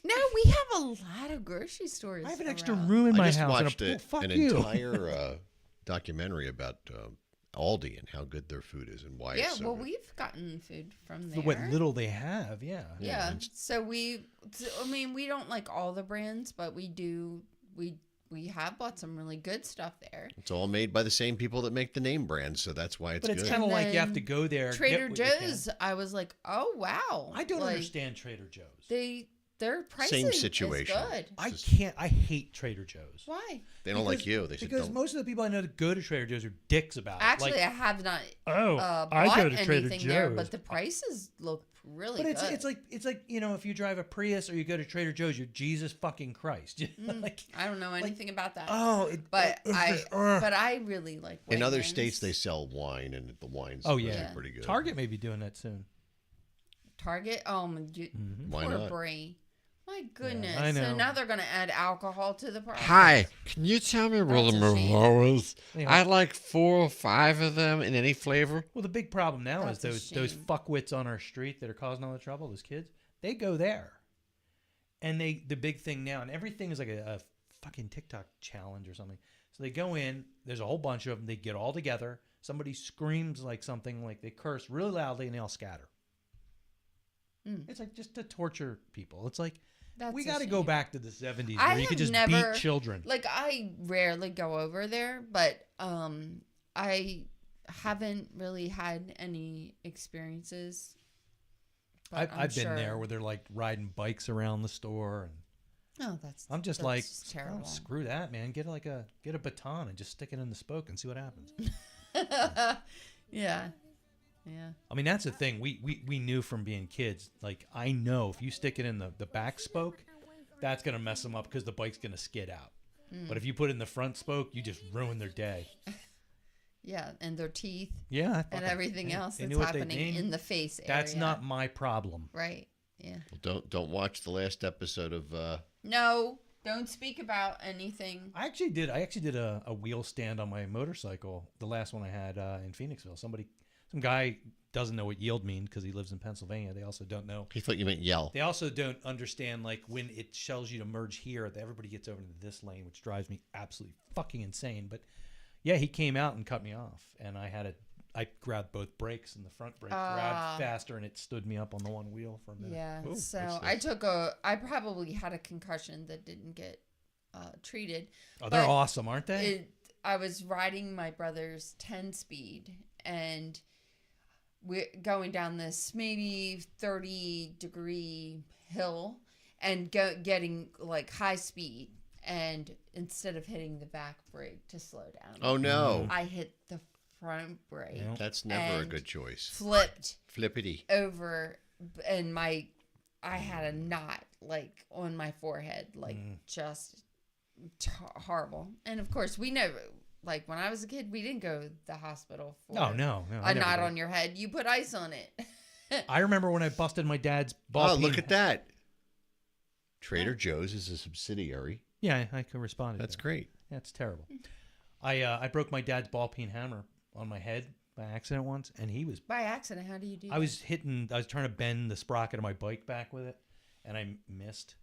No, we have a lot of grocery stores. I have an extra around. room in my I just house. watched and fuck an you. entire documentary about Aldi and how good their food is and why Yeah, it's so well, good. we've gotten food from there. What little they have, yeah. Yeah. So we don't like all the brands, but we do. We have bought some really good stuff there. It's all made by the same people that make the name brands, so that's why it's But good. it's kind of like you have to go there. Trader get what you can. Joe's, I was like, oh wow. I don't Like, understand Trader Joe's. Their pricing situation. is good. I can't. I hate Trader Joe's. Why? They don't like you. They said because don't. most of the people I know that go to Trader Joe's are dicks about it. Actually, Like, I have not I bought go to Trader anything there, Joe's. but the prices look really but good. it's like you know, if you drive a Prius or you go to Trader Joe's, you're Jesus fucking Christ. Like, I don't know anything about that. but I really like. In other Wegmans. states, they sell wine, and the wine's oh yeah, pretty good. Target may be doing that soon. Target. Why poor not? Brie. My goodness. I know. So now they're going to add alcohol to the process. Hi, can you tell me where the That's a shame. Merlot is? Yeah. I like 4 or 5 of them in any flavor. Well, the big problem now That's a is those shame. fuckwits on our street that are causing all the trouble. Those kids, they go there, and the big thing now, and everything is like a fucking TikTok challenge or something. So they go in. There's a whole bunch of them. They get all together. Somebody screams like something, like they curse really loudly, and they all scatter. It's like just to torture people. It's like That's we a got to shame. go back to the 70s I where you could have just never, beat children. Like, I rarely go over there, but I haven't really had any experiences. But I've been sure. there where they're like riding bikes around the store, and Oh, that's. I'm just that's like, terrible. oh, screw that, man. Get a baton and just stick it in the spoke and see what happens. Yeah. I mean, that's the thing. We knew from being kids. Like, I know if you stick it in the back spoke, that's gonna mess them up because the bike's gonna skid out. But if you put it in the front spoke, you just ruin their day. Yeah, and their teeth. Yeah, and everything else they that's knew what they happening named. in the face area. That's not my problem. Right. Yeah. Well, don't watch the last episode of. No, don't speak about anything. I actually did a wheel stand on my motorcycle. The last one I had in Phoenixville. Some guy doesn't know what yield means because he lives in Pennsylvania. They also don't know. He thought you meant yell. They also don't understand, like, when it tells you to merge here, that everybody gets over into this lane, which drives me absolutely fucking insane. But yeah, he came out and cut me off, and I grabbed both brakes, and the front brake grabbed faster, and it stood me up on the one wheel for a minute. Yeah. Ooh, So I probably had a concussion that didn't get treated. Oh, they're But awesome, aren't they? I was riding my brother's 10-speed, and we're going down this maybe 30-degree hill and getting like high speed. And instead of hitting the back brake to slow down, Oh, no. I hit the front brake. That's never a and good choice. Flipped Flippity. over, and I had a knot like on my forehead, like just horrible. And of course, we never. Like, when I was a kid, we didn't go to the hospital for No. I a never knot did. on your head. You put ice on it. I remember when I busted my dad's ball. Oh, look peen- at that. Trader Joe's is a subsidiary. Yeah, I can respond. That's great. Yeah, it's terrible. I broke my dad's ball peen hammer on my head by accident once, and he was. By accident, how do you do I was trying to bend the sprocket of my bike back with it, and I missed,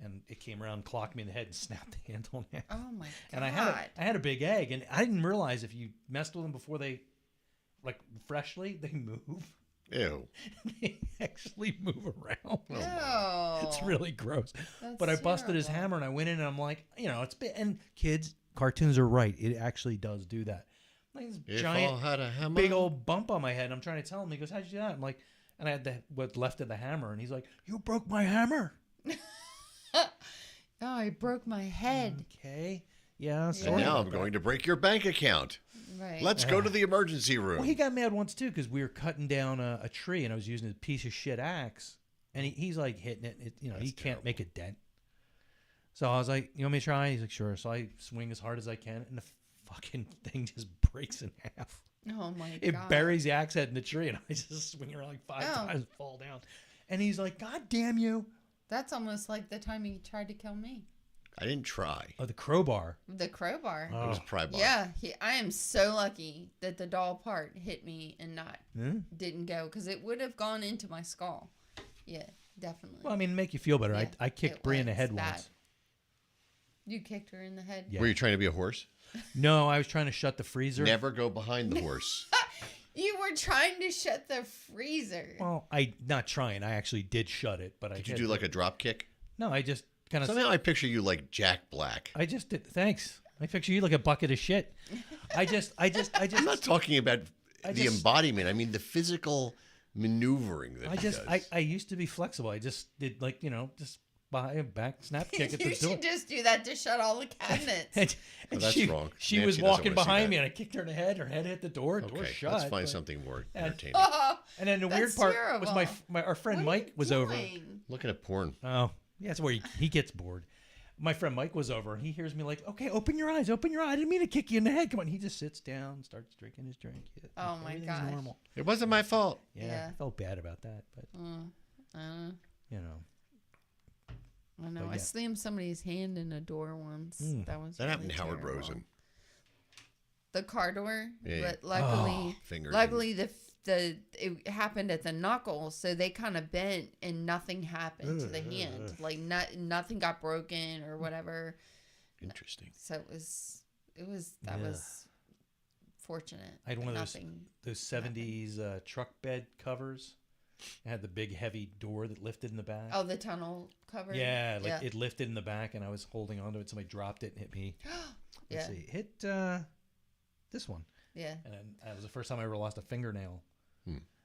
and it came around, clocked me in the head, and snapped the handle in half. Oh my god! And I had a big egg, and I didn't realize if you messed with them before they, like, freshly, they move. Ew. They actually move around. Ew. It's really gross. That's But I busted his terrible. hammer, and I went in, and I'm like, it's big. And kids, cartoons are right. It actually does do that. Like this If giant, I had a hammer. big old bump on my head. And I'm trying to tell him. He goes, "How'd you do that?" I'm like, and I had what left of the hammer, and he's like, "You broke my hammer." Oh, I broke my head. Okay. Yeah. And sorry now about I'm that. going to break your bank account. Right. Let's go to the emergency room. Well, he got mad once too because we were cutting down a tree, and I was using a piece of shit axe, and he's like hitting it. He can't make a dent. So I was like, "You want me to try?" He's like, "Sure." So I swing as hard as I can, and the fucking thing just breaks in half. Oh my god! It buries the axe head in the tree, and I just swing around like 5 times and fall down. And he's like, "God damn you!" That's almost like the time he tried to kill me. I didn't try. Oh, the crowbar. The crowbar. Oh. It was a pry bar. Yeah, I am so lucky that the doll part hit me and didn't go, because it would have gone into my skull. Yeah, definitely. Well, I mean, make you feel better. Yeah, I kicked Brie in the head bad. once. You kicked her in the head? Yeah. Were you trying to be a horse? No, I was trying to shut the freezer. Never go behind the horse. You were trying to shut the freezer. Well, not trying. I actually did shut it, but Did you do like a drop kick? No, I just kind of. Somehow I picture you like Jack Black. I just did. Thanks. I picture you like a bucket of shit. I just. I'm not talking about the embodiment. I mean the physical maneuvering that he does. I used to be flexible. I just did just behind a back snap kick at the You door. should just do that to shut all the cabinets. and that's wrong. She Nancy was doesn't walking wanna see behind that. me, and I kicked her in the head. Her head hit the door. Door Okay, shut. let's find but- something more and- entertaining. And then the weird That's part terrible. was our friend What are Mike you was over. doing? Looking at porn. Oh, yeah, that's where he gets bored. My friend Mike was over, and he hears me like, "Okay, open your eyes, open your eyes. I didn't mean to kick you in the head. Come on." He just sits down, starts drinking his drink. Oh my Everything's gosh. normal. It wasn't my fault. Yeah, I felt bad about that, but you know. I know. But I yeah. slammed somebody's hand in a door once. That was That happened to really Howard terrible. Rosen. The car door, Yeah. but luckily, Fingers it happened at the knuckle, so they kind of bent and nothing happened to the hand. Like nothing got broken or whatever. Interesting. So it was fortunate. I had one of Nothing those 70s truck bed covers. It had the big heavy door that lifted in the back. Oh, the tunnel cover. Yeah, it lifted in the back, and I was holding onto it. Somebody dropped it and hit me. Let's see, hit this one. Yeah. And then that was the first time I ever lost a fingernail.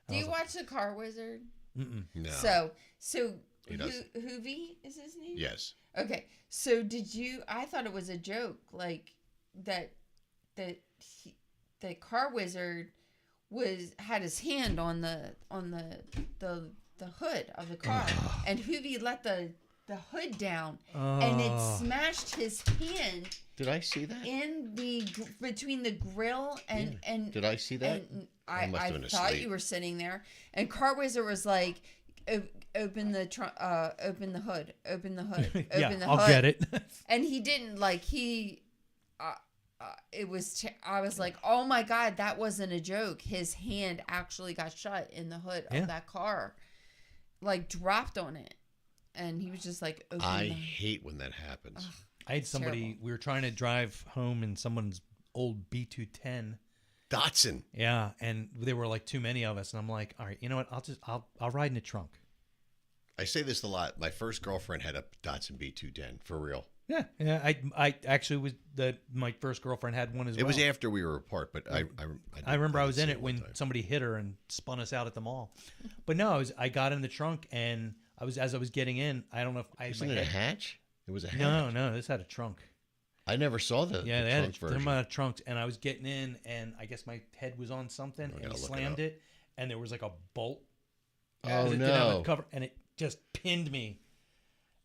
Do you watch The Car Wizard? No. So He does. Hoovy is his name? Yes. Okay. So I thought it was a joke, like that Car Wizard had his hand on the hood of the car, and Hoovy let the hood down, and it smashed his hand. Did I see that? In between the grill and Did I see that? And I must have been thought asleep. you were sitting there, and Car Wizard was like, open the hood, open the hood, open Yeah, the I'll hood. get it. And he didn't it was I was like, oh my god, that wasn't a joke. His hand actually got shut in the hood of that car, like dropped on it, and he was just like, open I the... hate when that happens. I had somebody. Terrible. We were trying to drive home in someone's old B210. Datsun. Yeah, and there were like too many of us, and I'm like, all right, you know what? I'll ride in the trunk. I say this a lot. My first girlfriend had a Datsun B210 for real. Yeah. I actually was my first girlfriend had one as well. It was after we were apart, but I remember I was in see it one when time. somebody hit her and spun us out at the mall. But no, I got in the trunk, and as I was getting in, I don't know if I had Isn't my it a head- hatch? It was a hatch. No, this had a trunk. I never saw the They trunk had version. them out of trunks, and I was getting in, and I guess my head was on something, and gotta he look it slammed up. it, and there was like a bolt. Oh, 'cause it didn't have a no. cover, and it just pinned me.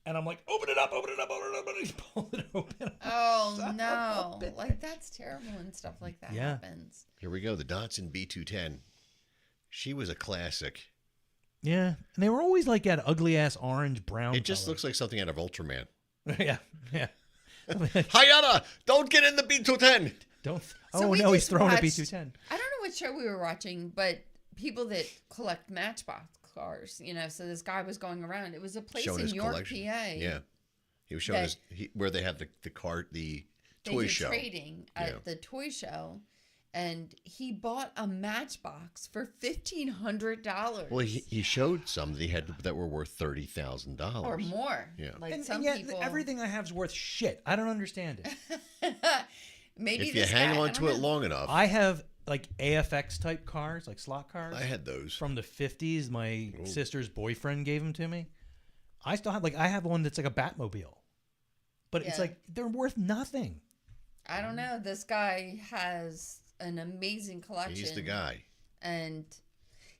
And I'm like, open it up, and he pulled it open. Oh no! Like that's terrible when stuff like that happens. Here we go. The Datsun B210. She was a classic. Yeah, and they were always like that ugly ass orange brown. It just looks like something out of Ultraman. yeah. Hayata, don't get in the B210. Don't. So we no, he's just throwing a watched- B210. I don't know what show we were watching, but people that collect Matchbox cars, so this guy was going around. It was a place Showing in his York, collection. PA. Yeah. He was showing where they have the They toy did show. trading at the toy show, and he bought a Matchbox for $1,500 Well, he showed some that he had that were worth $30,000 or more. Yeah. Like And some yet, people. everything I have is worth shit. I don't understand it. Maybe If you this hang guy, on I to don't it know. long enough. I have like AFX type cars, like slot cars. I had those from the 50s. My sister's boyfriend gave them to me. I still have I have one that's like a Batmobile, but it's Yeah. like they're worth nothing. I don't know. This guy has an amazing collection. He's the guy. And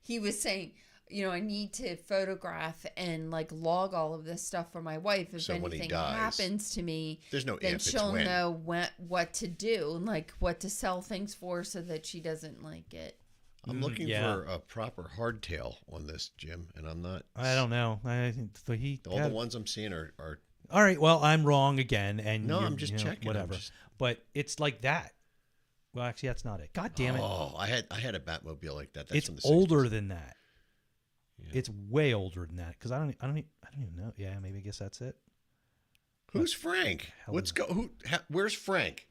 he was saying, I need to photograph and log all of this stuff for my wife. If So when he anything dies, happens to me, there's no then if, it's she'll when. know what to do and what to sell things for so that she doesn't get. I'm looking yeah. for a proper hardtail on this, Jim, and I'm not. I don't know. I think so he All the ones I'm seeing are All right. Well, I'm wrong again, and No, you're- I'm just checking. I'm Whatever. just- But it's like that. Well, actually, that's not it. God damn it! Oh, I had a Batmobile like that. That's It's from the 60s. older than that. It's way older than that because I don't even know. Yeah, maybe I guess that's it. Who's Frank? Hello. Where's Frank?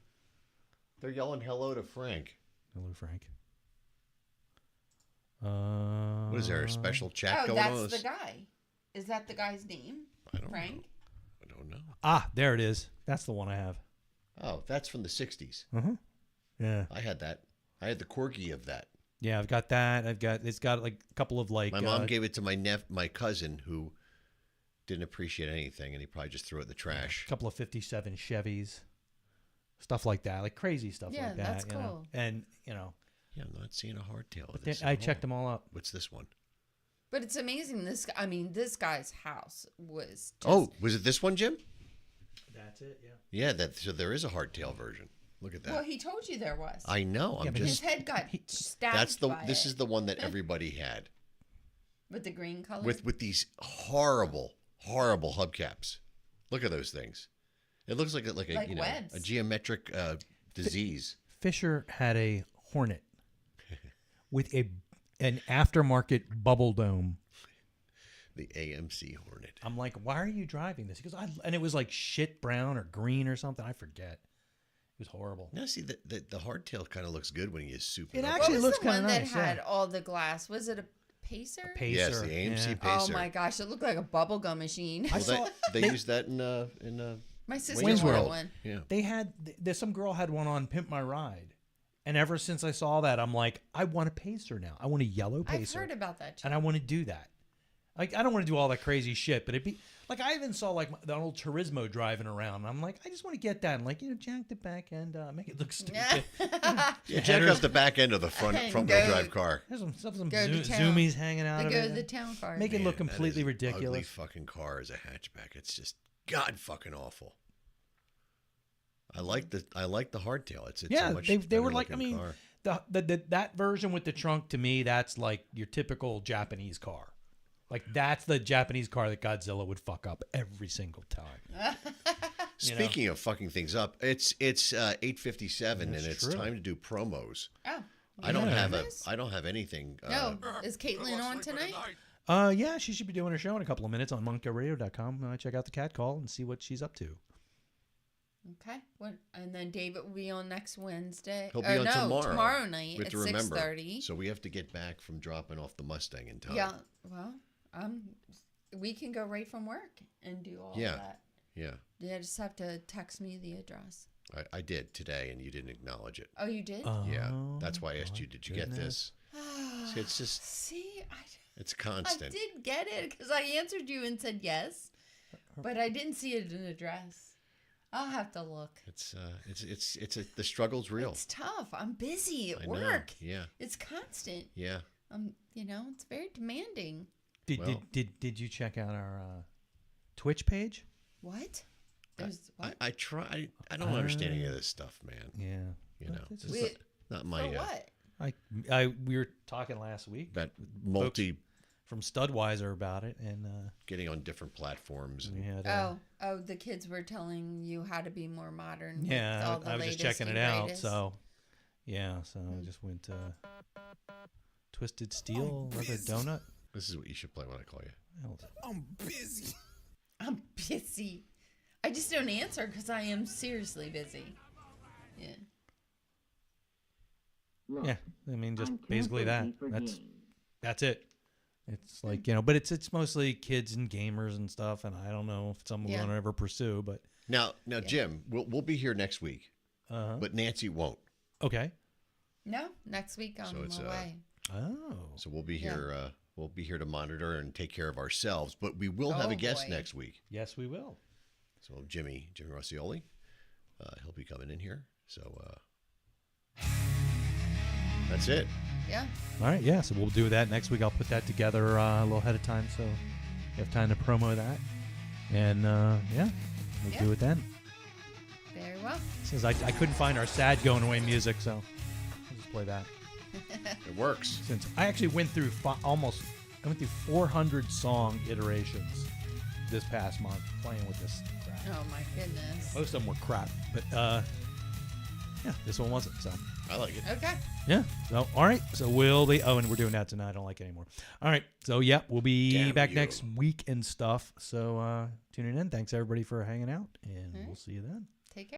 They're yelling hello to Frank. Hello, Frank. What is there, a special chat Oh, going that's on? the guy. Is that the guy's name? I don't Frank? I don't know. Ah, there it is. That's the one I have. Oh, that's from the 60s. Yeah. I had that. I had the Corgi of that. Yeah, I've got that. It's got like a couple of like. My mom gave it to my cousin who didn't appreciate anything, and he probably just threw it in the trash. A couple of 57 Chevys, stuff like that, like crazy stuff Yeah, like that. that's you know? cool. And Yeah, I'm not seeing a hardtail of but this. I checked them all up. What's this one? But it's amazing. This guy's house was. Just, Oh, was it this one, Jim? That's it. Yeah. Yeah, so there is a hardtail version. Look at that. Well, he told you there was. I know. I'm His just. head got stabbed. This is the one that everybody had with the green color. with these horrible hubcaps. Look at those things. It looks like Like webs. a geometric disease. Fisher had a Hornet with an aftermarket bubble dome. The AMC Hornet. I'm like, why are you driving this? Because and it was like shit brown or green or something. I forget. It was horrible. Now see the hardtail kind of looks good when you soup It up. actually what was looks the one kinda that nice, had yeah. all the glass? Was it a Pacer? Pacer. Yes, the AMC yeah. Pacer. Oh my gosh, it looked like a bubblegum machine. Well, they used that in My sister Wayne's wanted World. one. Yeah. They had there's some girl had one on Pimp My Ride, and ever since I saw that, I'm like, I want a Pacer now. I want a yellow Pacer. I've heard about that too. And I want to do that. Like, I don't want to do all that crazy shit, but it'd be like I even saw like the old Turismo driving around. And I'm like, I just want to get that and like jack the back end, make it look stupid. Yeah, jack up the back end of the front wheel drive car. There's some Go to town. zoomies hanging out. They of go it. to the town car. Make it look Man, that completely is an ridiculous. Ugly fucking car as a hatchback. It's just god fucking awful. I like the hardtail. It's yeah, a much they were better like, I looking mean, car. that version with the trunk to me, that's like your typical Japanese car. Like that's the Japanese car that Godzilla would fuck up every single time. Speaking of fucking things up, it's 8:57 and That's it's true. time to do promos. Oh. I don't Yeah. have anything. No, is Caitlin on tonight? Yeah, she should be doing her show in a couple of minutes on monkeyradio.com. Check out the cat call and see what she's up to. Okay. What? And then David will be on next Wednesday. He'll be on tomorrow night We have at to remember. 6:30. So we have to get back from dropping off the Mustang in time. Yeah. Well, we can go right from work and do all that. Yeah. You just have to text me the address. I did today, and you didn't acknowledge it. Oh, you did? Yeah, that's why I asked you. Did you get this? See, it's just See, it's I constant. did get it because I answered you and said yes, but I didn't see it in address. I'll have to look. It's the struggle's real. It's tough. I'm busy at I know, work. yeah. It's constant. Yeah. It's very demanding. Did you check out our Twitch page? What? There's what? I try. I don't understand any of this stuff, man. Yeah. You know, It's it's just- not my. For what? We were talking last week. That folks from Studweiser about it, and getting on different platforms. And, we had, the kids were telling you how to be more modern. with yeah, all the I was just latest checking and it out. greatest. So, yeah, so I just went to Twisted Steel Leather Donut. This is what you should play when I call you. I'm busy. I'm busy. I just don't answer because I am seriously busy. Yeah. Yeah, I mean, just I'm basically that. careful for games. That's it. It's like, but it's mostly kids and gamers and stuff, and I don't know if someone Yeah. will ever pursue, but Now, Jim, we'll be here next week, but Nancy won't. Okay. No, next week I'm So it's, away. So we'll be here. We'll be here to monitor and take care of ourselves, but we will have a guest boy. next week. Yes, we will. So Jimmy Rossioli, he'll be coming in here. So that's it. Yeah. All right, yeah. So we'll do that next week. I'll put that together a little ahead of time, so you have time to promo that, and we'll do it then. Very well. Since I couldn't find our sad going away music, so I'll just play that. It works. Since I actually went through 400 song iterations this past month playing with this crap. Oh my goodness. Most of them were crap, but yeah, this one wasn't. So I like it. Okay. yeah. So all right. So we'll be. Oh, and we're doing that tonight. I don't like it anymore. All right. So yeah, we'll be Damn back you. next week and stuff. So tuning in. Thanks everybody for hanging out, and All right. we'll see you then.